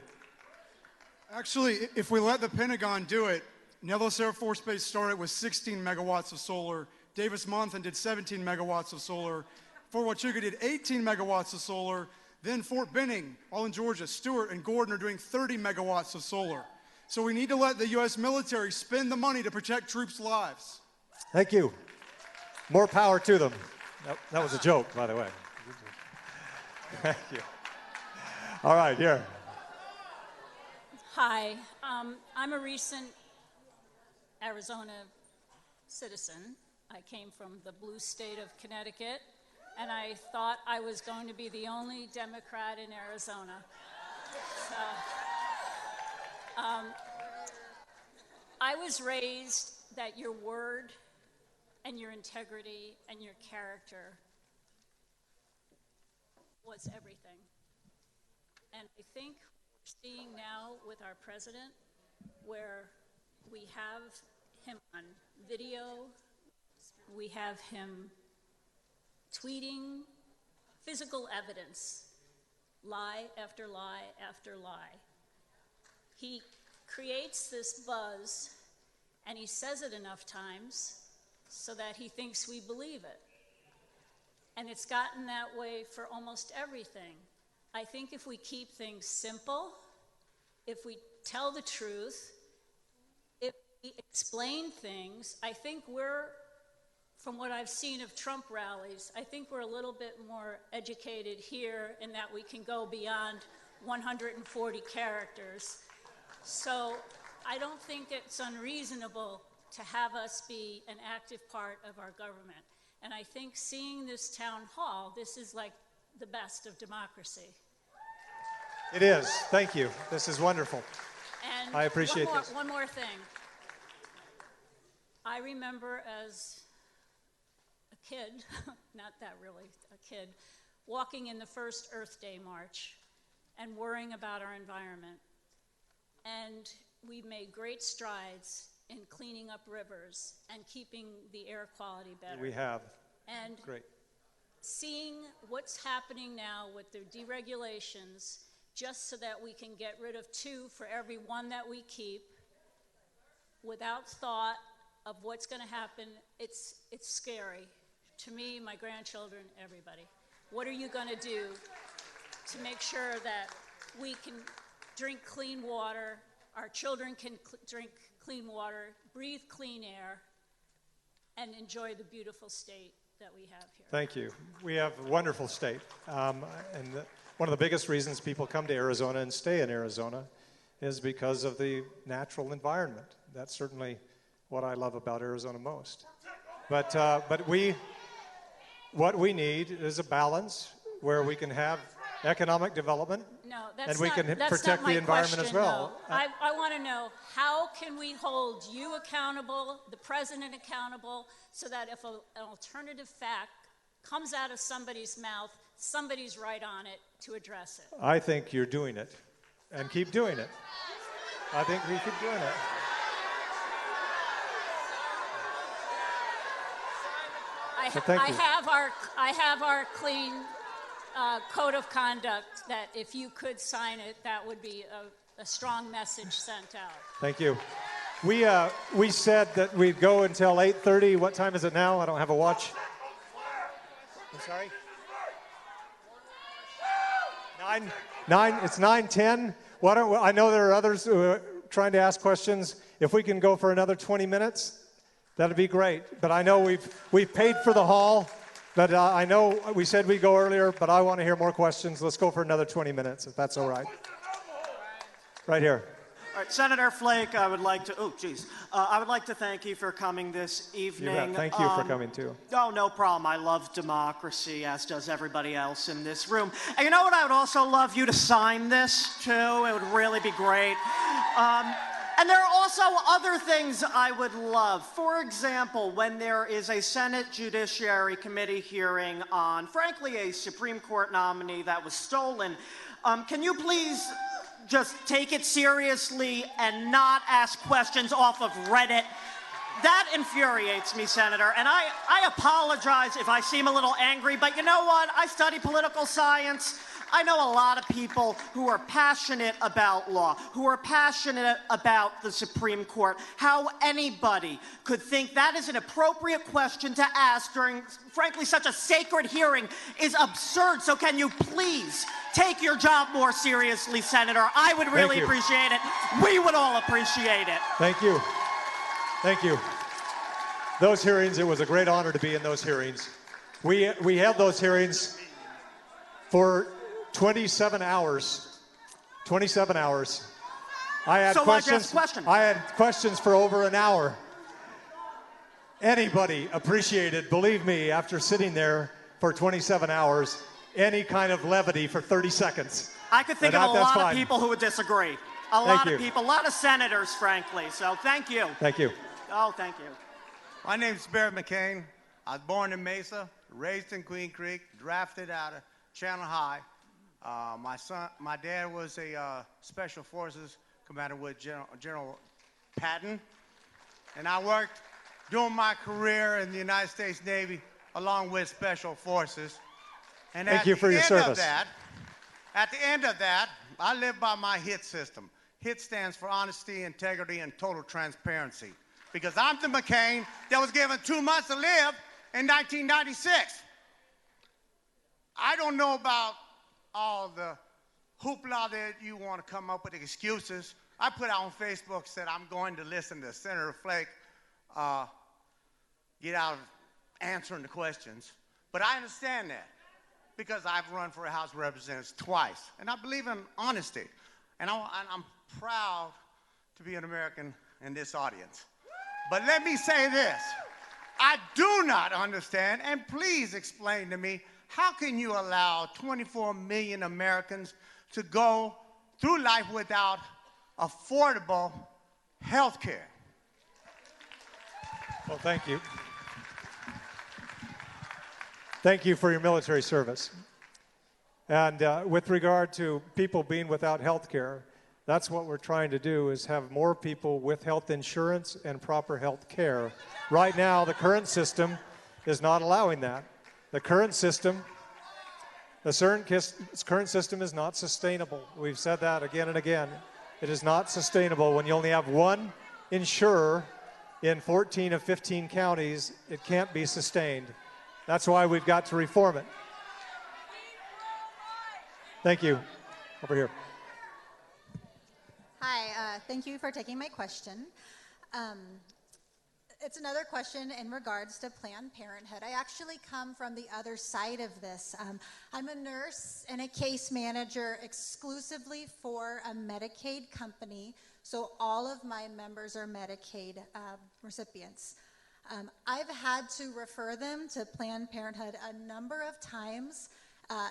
Speaker 4: Actually, if we let the Pentagon do it, Nellis Air Force Base started with 16 megawatts of solar. Davis-Monthan did 17 megawatts of solar. Fort Huachuca did 18 megawatts of solar. Then Fort Benning, all in Georgia, Stewart and Gordon are doing 30 megawatts of solar. So we need to let the U.S. military spend the money to protect troops' lives.
Speaker 1: Thank you. More power to them. That was a joke, by the way. Thank you. All right, here.
Speaker 17: Hi, I'm a recent Arizona citizen. I came from the blue state of Connecticut, and I thought I was going to be the only Democrat in Arizona. So, I was raised that your word and your integrity and your character was everything. And I think we're seeing now with our president, where we have him on video, we have him tweeting physical evidence, lie after lie after lie. He creates this buzz, and he says it enough times so that he thinks we believe it. And it's gotten that way for almost everything. I think if we keep things simple, if we tell the truth, we explain things. I think from what I've seen of Trump rallies, I think we're a little bit more educated here in that we can go beyond 140 characters. So I don't think it's unreasonable to have us be an active part of our government. And I think seeing this town hall, this is like the best of democracy.
Speaker 1: It is. Thank you. This is wonderful.
Speaker 17: And
Speaker 1: I appreciate
Speaker 17: this.
Speaker 1: this.
Speaker 17: One more thing. I remember as a kid, not that really a kid, walking in the first Earth Day march and worrying about our environment. And we've made great strides in cleaning up rivers and keeping the air quality better.
Speaker 1: We have.
Speaker 17: And
Speaker 1: great.
Speaker 17: Seeing what's happening now with the deregulations, just so that we can get rid of 2 for every 1 that we keep, without thought of what's going to happen, it's scary. To me, my grandchildren, everybody. What are you going to do to make sure that we can drink clean water, our children can drink clean water, breathe clean air, and enjoy the beautiful state that we have here?
Speaker 1: Thank you. We have a wonderful state. One of the biggest reasons people come to Arizona and stay in Arizona is because of the natural environment. That's certainly what I love about Arizona most. But what we need is a balance where we can have economic development and we can protect the environment as well.
Speaker 17: I want to know, how can we hold you accountable, the president accountable, so that if an alternative fact comes out of somebody's mouth, somebody's right on it to address it?
Speaker 1: I think you're doing it, and keep doing it. I think we keep doing it.
Speaker 17: I have our clean code of conduct that if you could sign it, that would be a strong message sent out.
Speaker 1: Thank you. We said that we'd go until 8:30. What time is it now? I don't have a watch. I'm sorry? 9. It's 9:10. I know there are others who are trying to ask questions. If we can go for another 20 minutes, that'd be great. But I know we've paid for the hall. But I know we said we'd go earlier, but I want to hear more questions. Let's go for another 20 minutes, if that's all right. Right here.
Speaker 18: All right, Senator Flake, I would like to thank you for coming this evening.
Speaker 1: You bet. Thank you for coming, too.
Speaker 18: Oh, no problem. I love democracy, as does everybody else in this room. And you know what? I would also love you to sign this, too. It would really be great. And there are also other things I would love. For example, when there is a Senate Judiciary Committee hearing on, frankly, a Supreme Court nominee that was stolen, can you please just take it seriously and not ask questions off of Reddit? That infuriates me, Senator, and I apologize if I seem a little angry, but you know what? I study political science. I know a lot of people who are passionate about law, who are passionate about the Supreme Court. How anybody could think that is an appropriate question to ask during, frankly, such a sacred hearing is absurd. So can you please take your job more seriously, Senator? I would really appreciate it. We would all appreciate it.
Speaker 1: Thank you. Thank you. Those hearings, it was a great honor to be in those hearings. We held those hearings for 27 hours. 27 hours. I had questions for over an hour. Anybody appreciated, believe me, after sitting there for 27 hours, any kind of levity for 30 seconds.
Speaker 18: I could think of a lot of people who would disagree. A lot of people, a lot of senators, frankly. So thank you.
Speaker 1: Thank you.
Speaker 18: Oh, thank you.
Speaker 19: My name's Barrett McCain. I was born in Mesa, raised in Queen Creek, drafted out of Chandler High. My dad was a Special Forces commander with General Patton, and I worked during my career in the United States Navy along with Special Forces. And
Speaker 1: Thank you for your service.
Speaker 19: At the end of that, I live by my HIT system. HIT stands for honesty, integrity, and total transparency. Because I'm the McCain that was given 2 months to live in 1996. I don't know about all the hoopla that you want to come up with excuses. I put out on Facebook, said I'm going to listen to Senator Flake get out of answering the questions. But I understand that because I've run for a House of Representatives twice. And I believe in honesty. And I'm proud to be an American in this audience. But let me say this. I do not understand, and please explain to me, how can you allow 24 million Americans to go through life without affordable health care?
Speaker 1: Well, thank you. Thank you for your military service. And with regard to people being without health care, that's what we're trying to do, is have more people with health insurance and proper health care. Right now, the current system is not allowing that. The current system is not sustainable. We've said that again and again. It is not sustainable. When you only have one insurer in 14 of 15 counties, it can't be sustained. That's why we've got to reform it. Thank you. Over here.
Speaker 20: Hi, thank you for taking my question. It's another question in regards to Planned Parenthood. I actually come from the other side of this. I'm a nurse and a case manager exclusively for a Medicaid company, so all of my members are Medicaid recipients. I've had to refer them to Planned Parenthood a number of times.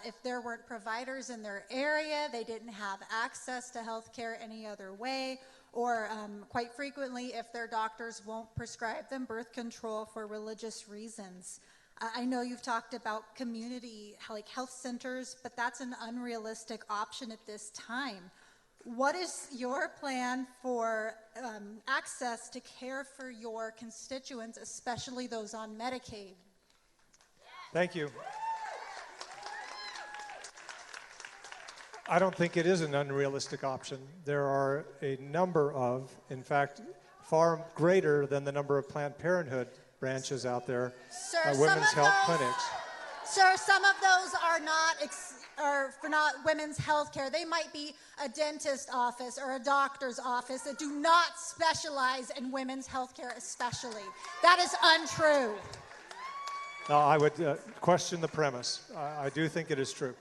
Speaker 20: If there weren't providers in their area, they didn't have access to health care any other way, or quite frequently, if their doctors won't prescribe them birth control for religious reasons. I know you've talked about community, like health centers, but that's an unrealistic option at this time. What is your plan for access to care for your constituents, especially those on Medicaid?
Speaker 1: Thank you. I don't think it is an unrealistic option. There are a number of, in fact, far greater than the number of Planned Parenthood branches out there, women's health clinics.
Speaker 20: Sir, some of those are for not women's health care. They might be a dentist office or a doctor's office that do not specialize in women's health care especially. That is untrue.
Speaker 1: No, I would question the premise. I do think it is true.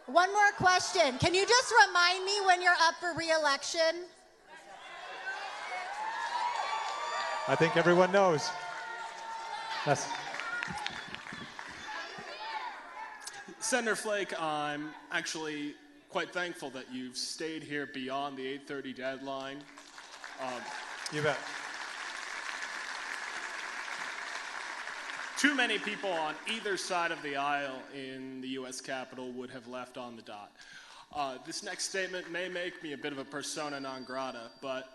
Speaker 20: One more question. Can you just remind me when you're up for re-election?
Speaker 1: I think everyone knows. Yes.
Speaker 21: Senator Flake, I'm actually quite thankful that you've stayed here beyond the 8:30 deadline.
Speaker 1: You bet.
Speaker 21: Too many people on either side of the aisle in the U.S. Capitol would have left on the dot. This next statement may make me a bit of a persona non grata, but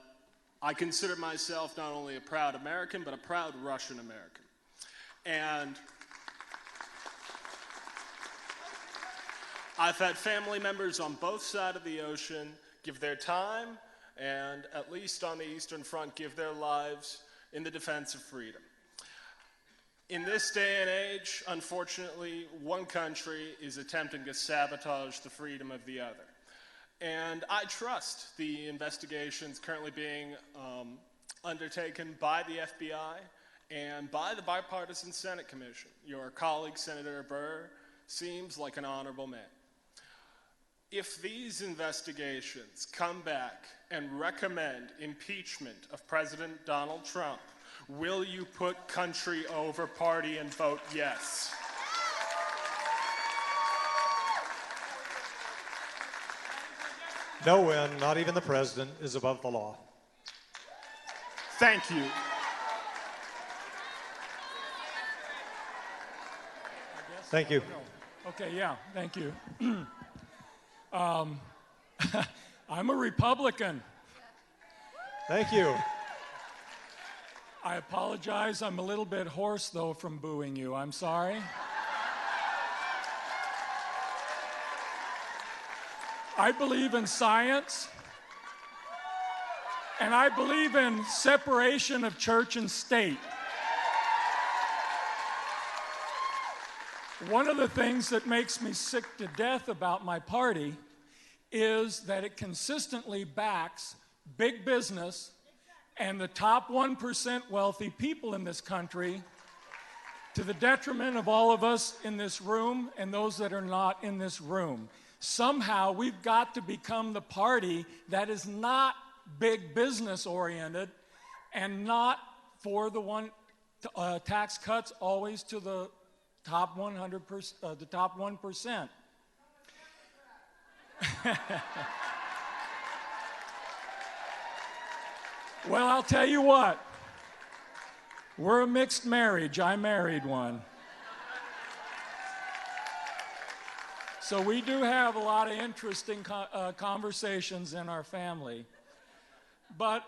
Speaker 21: I consider myself not only a proud American, but a proud Russian American. And I've had family members on both sides of the ocean give their time, and at least on the Eastern Front, give their lives in the defense of freedom. In this day and age, unfortunately, one country is attempting to sabotage the freedom of the other. And I trust the investigations currently being undertaken by the FBI and by the Bipartisan Senate Commission. Your colleague, Senator Burr, seems like an honorable man. If these investigations come back and recommend impeachment of President Donald Trump, will you put country over party and vote yes?
Speaker 1: No one, not even the president, is above the law.
Speaker 21: Thank you.
Speaker 1: Thank you.
Speaker 22: Okay, yeah, thank you. I'm a Republican.
Speaker 1: Thank you.
Speaker 22: I apologize. I'm a little bit hoarse, though, from booing you. I'm sorry. I believe in science, and I believe in separation of church and state. One of the things that makes me sick to death about my party is that it consistently backs big business and the top 1% wealthy people in this country to the detriment of all of us in this room and those that are not in this room. Somehow we've got to become the party that is not big business oriented and not for the tax cuts always to the top 100%, the top 1%. Well, I'll tell you what. We're a mixed marriage. I married one. So we do have a lot of interesting conversations in our family. But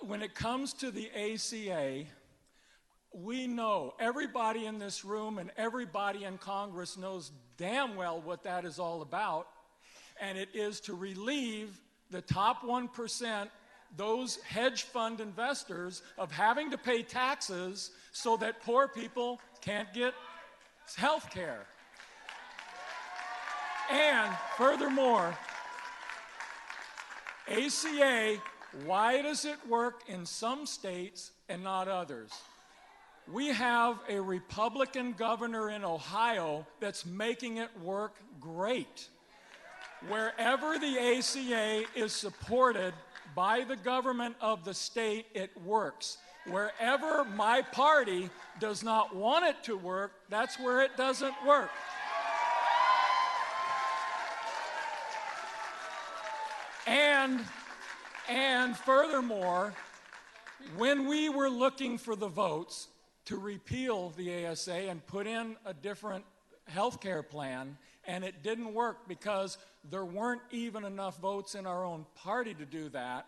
Speaker 22: when it comes to the ACA, we know, everybody in this room and everybody in Congress knows damn well what that is all about. And it is to relieve the top 1%, those hedge fund investors, of having to pay taxes so that poor people can't get health care. And furthermore, ACA, why does it work in some states and not others? We have a Republican governor in Ohio that's making it work great. Wherever the ACA is supported by the government of the state, it works. Wherever my party does not want it to work, that's where it doesn't work. And furthermore, when we were looking for the votes to repeal the ASA and put in a different health care plan, and it didn't work because there weren't even enough votes in our own party to do that.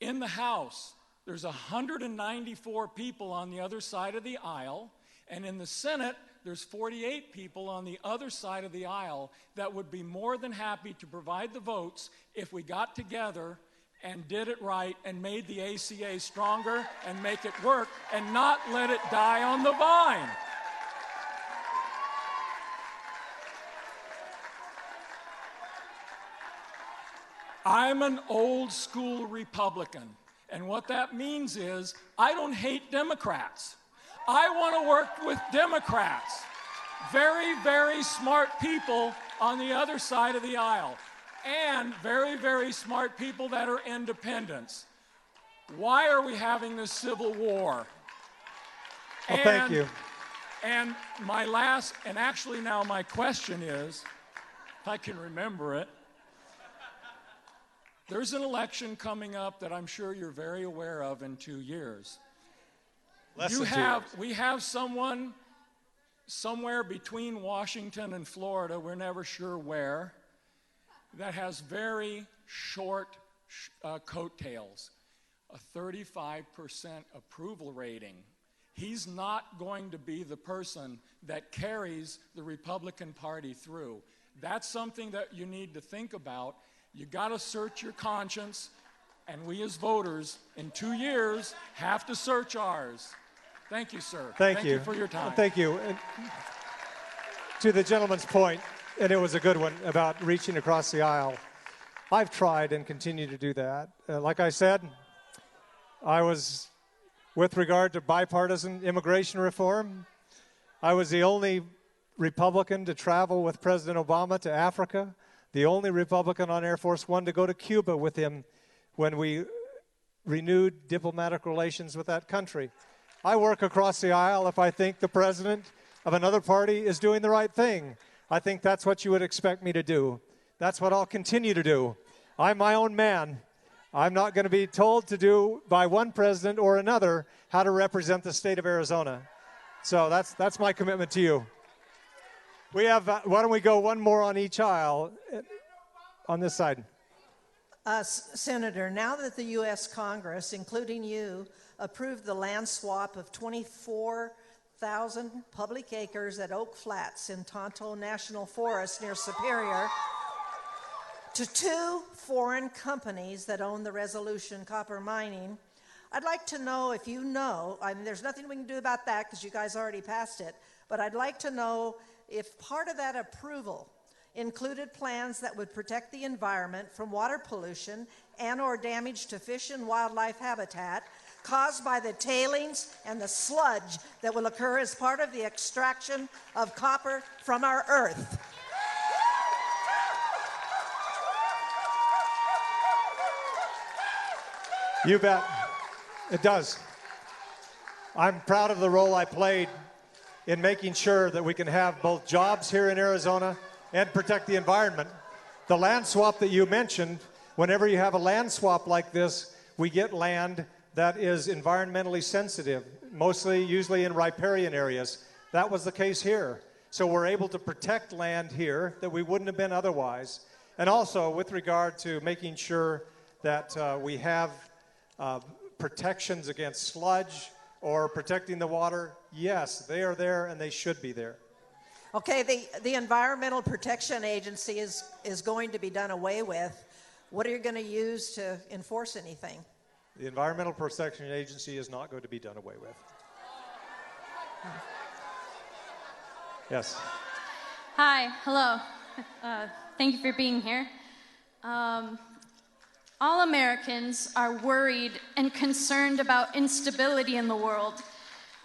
Speaker 22: In the House, there's 194 people on the other side of the aisle, and in the Senate, there's 48 people on the other side of the aisle that would be more than happy to provide the votes if we got together and did it right and made the ACA stronger and make it work and not let it die on the vine. I'm an old school Republican, and what that means is I don't hate Democrats. I want to work with Democrats, very, very smart people on the other side of the aisle, and very, very smart people that are independents. Why are we having this civil war?
Speaker 1: Well, thank you.
Speaker 22: And my last, and actually now my question is, if I can remember it, there's an election coming up that I'm sure you're very aware of in 2 years. We have someone somewhere between Washington and Florida, we're never sure where, that has very short coattails, a 35% approval rating. He's not going to be the person that carries the Republican Party through. That's something that you need to think about. You got to search your conscience, and we as voters in 2 years have to search ours. Thank you, sir.
Speaker 1: Thank you
Speaker 22: for your time.
Speaker 1: Thank you. And to the gentleman's point, and it was a good one about reaching across the aisle, I've tried and continue to do that. Like I said, I was, with regard to bipartisan immigration reform, I was the only Republican to travel with President Obama to Africa, the only Republican on Air Force One to go to Cuba with him when we renewed diplomatic relations with that country. I work across the aisle if I think the president of another party is doing the right thing. I think that's what you would expect me to do. That's what I'll continue to do. I'm my own man. I'm not going to be told to do by one president or another how to represent the state of Arizona. So that's my commitment to you. We have, why don't we go one more on each aisle on this side?
Speaker 2: Senator, now that the U.S. Congress, including you, approved the land swap of 24,000 public acres at Oak Flats in Tonto National Forest near Superior to 2 foreign companies that own the Resolution Copper Mining, I'd like to know if you know, I mean, there's nothing we can do about that because you guys already passed it, but I'd like to know if part of that approval included plans that would protect the environment from water pollution and or damage to fish and wildlife habitat caused by the tailings and the sludge that will occur as part of the extraction of copper from our earth.
Speaker 1: You bet. It does. I'm proud of the role I played in making sure that we can have both jobs here in Arizona and protect the environment. The land swap that you mentioned, whenever you have a land swap like this, we get land that is environmentally sensitive, usually in riparian areas. That was the case here. So we're able to protect land here that we wouldn't have been otherwise. And also with regard to making sure that we have protections against sludge or protecting the water, yes, they are there and they should be there.
Speaker 2: Okay, the Environmental Protection Agency is going to be done away with. What are you going to use to enforce anything?
Speaker 1: The Environmental Protection Agency is not going to be done away with. Yes.
Speaker 3: Hi, hello. Thank you for being here. All Americans are worried and concerned about instability in the world.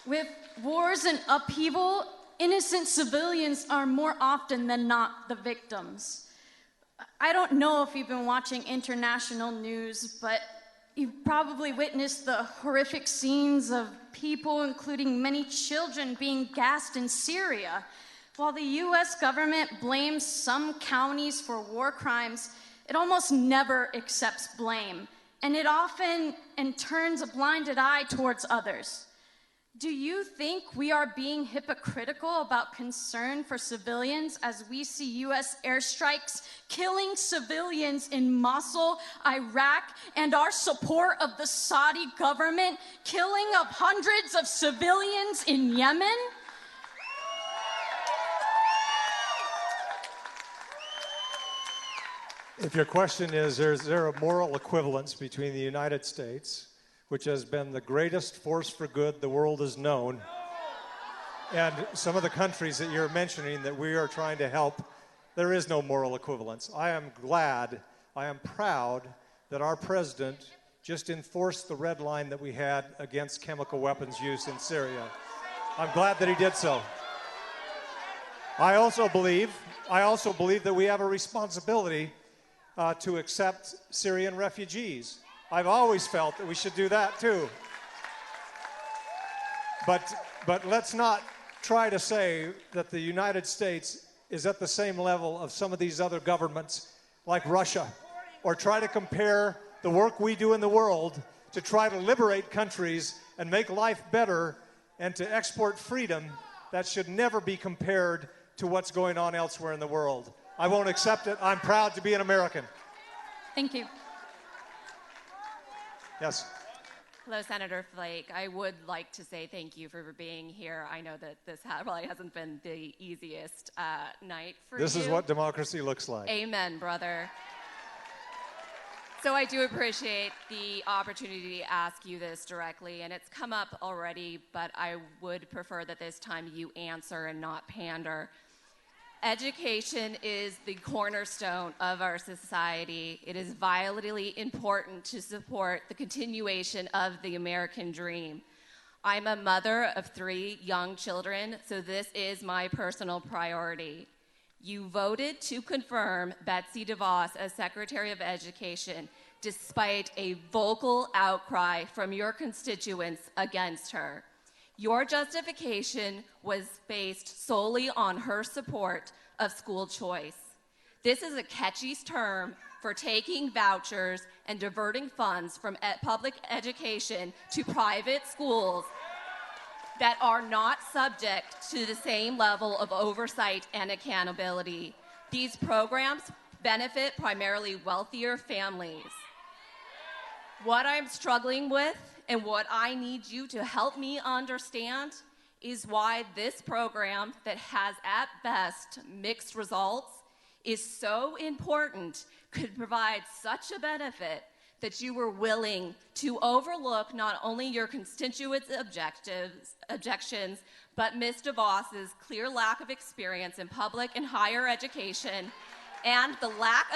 Speaker 3: With wars and upheaval, innocent civilians are more often than not the victims. I don't know if you've been watching international news, but you've probably witnessed the horrific scenes of people, including many children, being gassed in Syria. While the U.S. government blames some counties for war crimes, it almost never accepts blame, and it often turns a blinded eye towards others. Do you think we are being hypocritical about concern for civilians as we see U.S. airstrikes killing civilians in Mosul, Iraq, and our support of the Saudi government killing of hundreds of civilians in Yemen?
Speaker 1: If your question is there a moral equivalence between the United States, which has been the greatest force for good the world has known, and some of the countries that you're mentioning that we are trying to help, there is no moral equivalence. I am glad, I am proud that our president just enforced the red line that we had against chemical weapons use in Syria. I'm glad that he did so. I also believe that we have a responsibility to accept Syrian refugees. I've always felt that we should do that too. But let's not try to say that the United States is at the same level of some of these other governments like Russia, or try to compare the work we do in the world to try to liberate countries and make life better and to export freedom. That should never be compared to what's going on elsewhere in the world. I won't accept it. I'm proud to be an American.
Speaker 3: Thank you.
Speaker 1: Yes.
Speaker 5: Hello, Senator Flake. I would like to say thank you for being here. I know that this probably hasn't been the easiest night for you.
Speaker 1: This is what democracy looks like.
Speaker 5: Amen, brother. So I do appreciate the opportunity to ask you this directly, and it's come up already, but I would prefer that this time you answer and not pander. Education is the cornerstone of our society. It is vitally important to support the continuation of the American dream. I'm a mother of 3 young children, so this is my personal priority. You voted to confirm Betsy DeVos as Secretary of Education despite a vocal outcry from your constituents against her. Your justification was based solely on her support of school choice. This is a catchy term for taking vouchers and diverting funds from public education to private schools that are not subject to the same level of oversight and accountability. These programs benefit primarily wealthier families. What I'm struggling with and what I need you to help me understand is why this program that has at best mixed results is so important, could provide such a benefit that you were willing to overlook not only your constituents' objections, but Ms. DeVos's clear lack of experience in public and higher education and the lack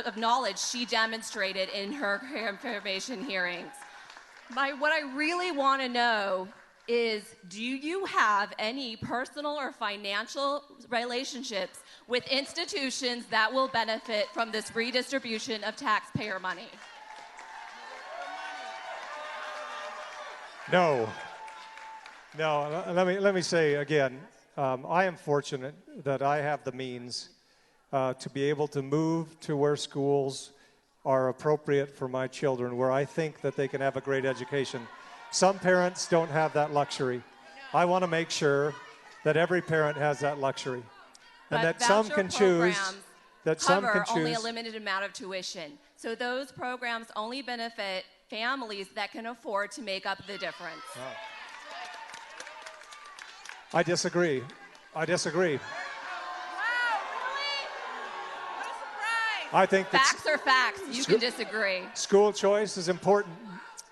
Speaker 5: of knowledge she demonstrated in her confirmation hearings. What I really want to know is, do you have any personal or financial relationships with institutions that will benefit from this redistribution of taxpayer money?
Speaker 1: No. No, let me say again, I am fortunate that I have the means to be able to move to where schools are appropriate for my children, where I think that they can have a great education. Some parents don't have that luxury. I want to make sure that every parent has that luxury, and that some can choose. That some can choose.
Speaker 5: Only a limited amount of tuition, so those programs only benefit families that can afford to make up the difference.
Speaker 1: Oh. I disagree. I disagree. I think that
Speaker 5: facts are facts. You can disagree.
Speaker 1: School choice is important,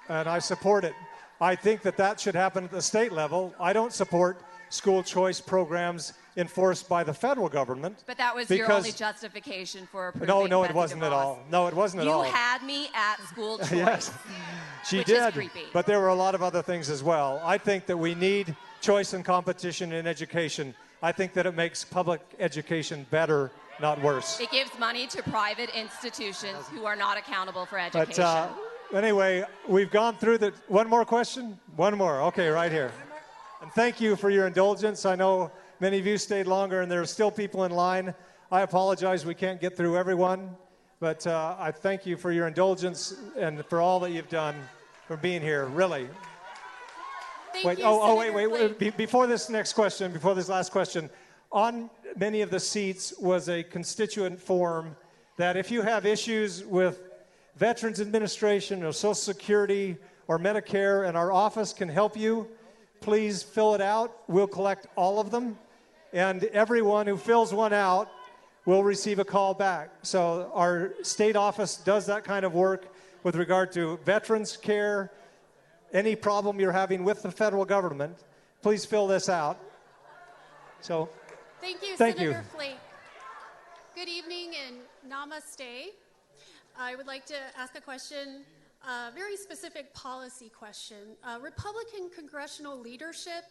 Speaker 1: and I support it. I think that that should happen at the state level. I don't support school choice programs enforced by the federal government.
Speaker 5: But that was your only justification for approving
Speaker 1: No,
Speaker 5: Betsy
Speaker 1: it wasn't
Speaker 5: DeVos.
Speaker 1: at all. No, it wasn't at all.
Speaker 5: You had me at school choice.
Speaker 1: Yes, she
Speaker 5: which
Speaker 1: did.
Speaker 5: Is creepy.
Speaker 1: But there were a lot of other things as well. I think that we need choice and competition in education. I think that it makes public education better, not worse.
Speaker 5: It gives money to private institutions who are not accountable for education.
Speaker 1: But anyway, we've gone through the... One more question? One more. Okay, right here. And thank you for your indulgence. I know many of you stayed longer, and there are still people in line. I apologize we can't get through everyone, but I thank you for your indulgence and for all that you've done for being here, really.
Speaker 6: Wait,
Speaker 1: before this next question, before this last question, on many of the seats was a constituent form that if you have issues with Veterans Administration or Social Security or Medicare, and our office can help you, please fill it out. We'll collect all of them, and everyone who fills one out will receive a call back. So our state office does that kind of work with regard to veterans care. Any problem you're having with the federal government, please fill this out. So,
Speaker 6: thank you,
Speaker 1: thank
Speaker 6: Senator
Speaker 1: you.
Speaker 6: Flake. Good evening and namaste. I would like to ask a question, a very specific policy question. Republican congressional leadership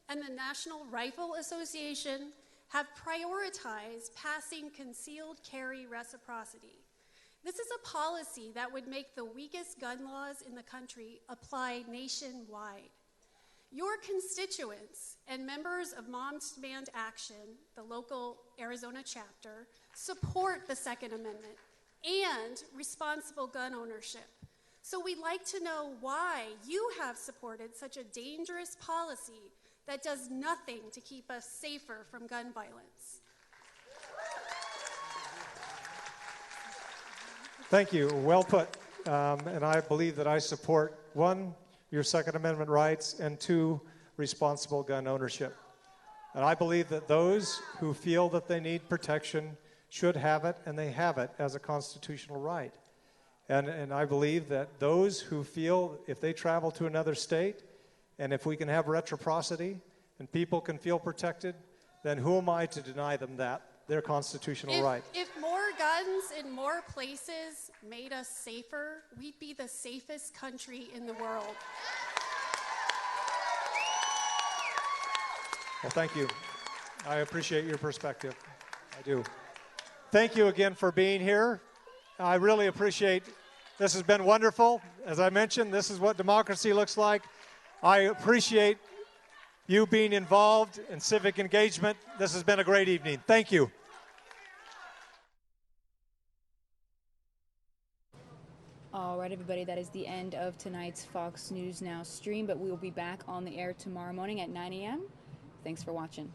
Speaker 6: and the National Rifle Association have prioritized passing concealed carry reciprocity. This is a policy that would make the weakest gun laws in the country apply nationwide. Your constituents and members of Moms Demand Action, the local Arizona chapter, support the Second Amendment and responsible gun ownership. So we'd like to know why you have supported such a dangerous policy that does nothing to keep us safer from gun violence.
Speaker 1: Thank you. Well put. And I believe that I support, one, your Second Amendment rights, and two, responsible gun ownership. And I believe that those who feel that they need protection should have it, and they have it as a constitutional right. And I believe that those who feel if they travel to another state, and if we can have reciprocity, and people can feel protected, then who am I to deny them that, their constitutional right?
Speaker 6: If more guns in more places made us safer, we'd be the safest country in the world.
Speaker 1: Well, thank you. I appreciate your perspective. I do. Thank you again for being here. I really appreciate, this has been wonderful. As I mentioned, this is what democracy looks like. I appreciate you being involved in civic engagement. This has been a great evening. Thank you.
Speaker 7: All right, everybody, that is the end of tonight's Fox News Now stream, but we will be back on the air tomorrow morning at 9 a.m. Thanks for watching.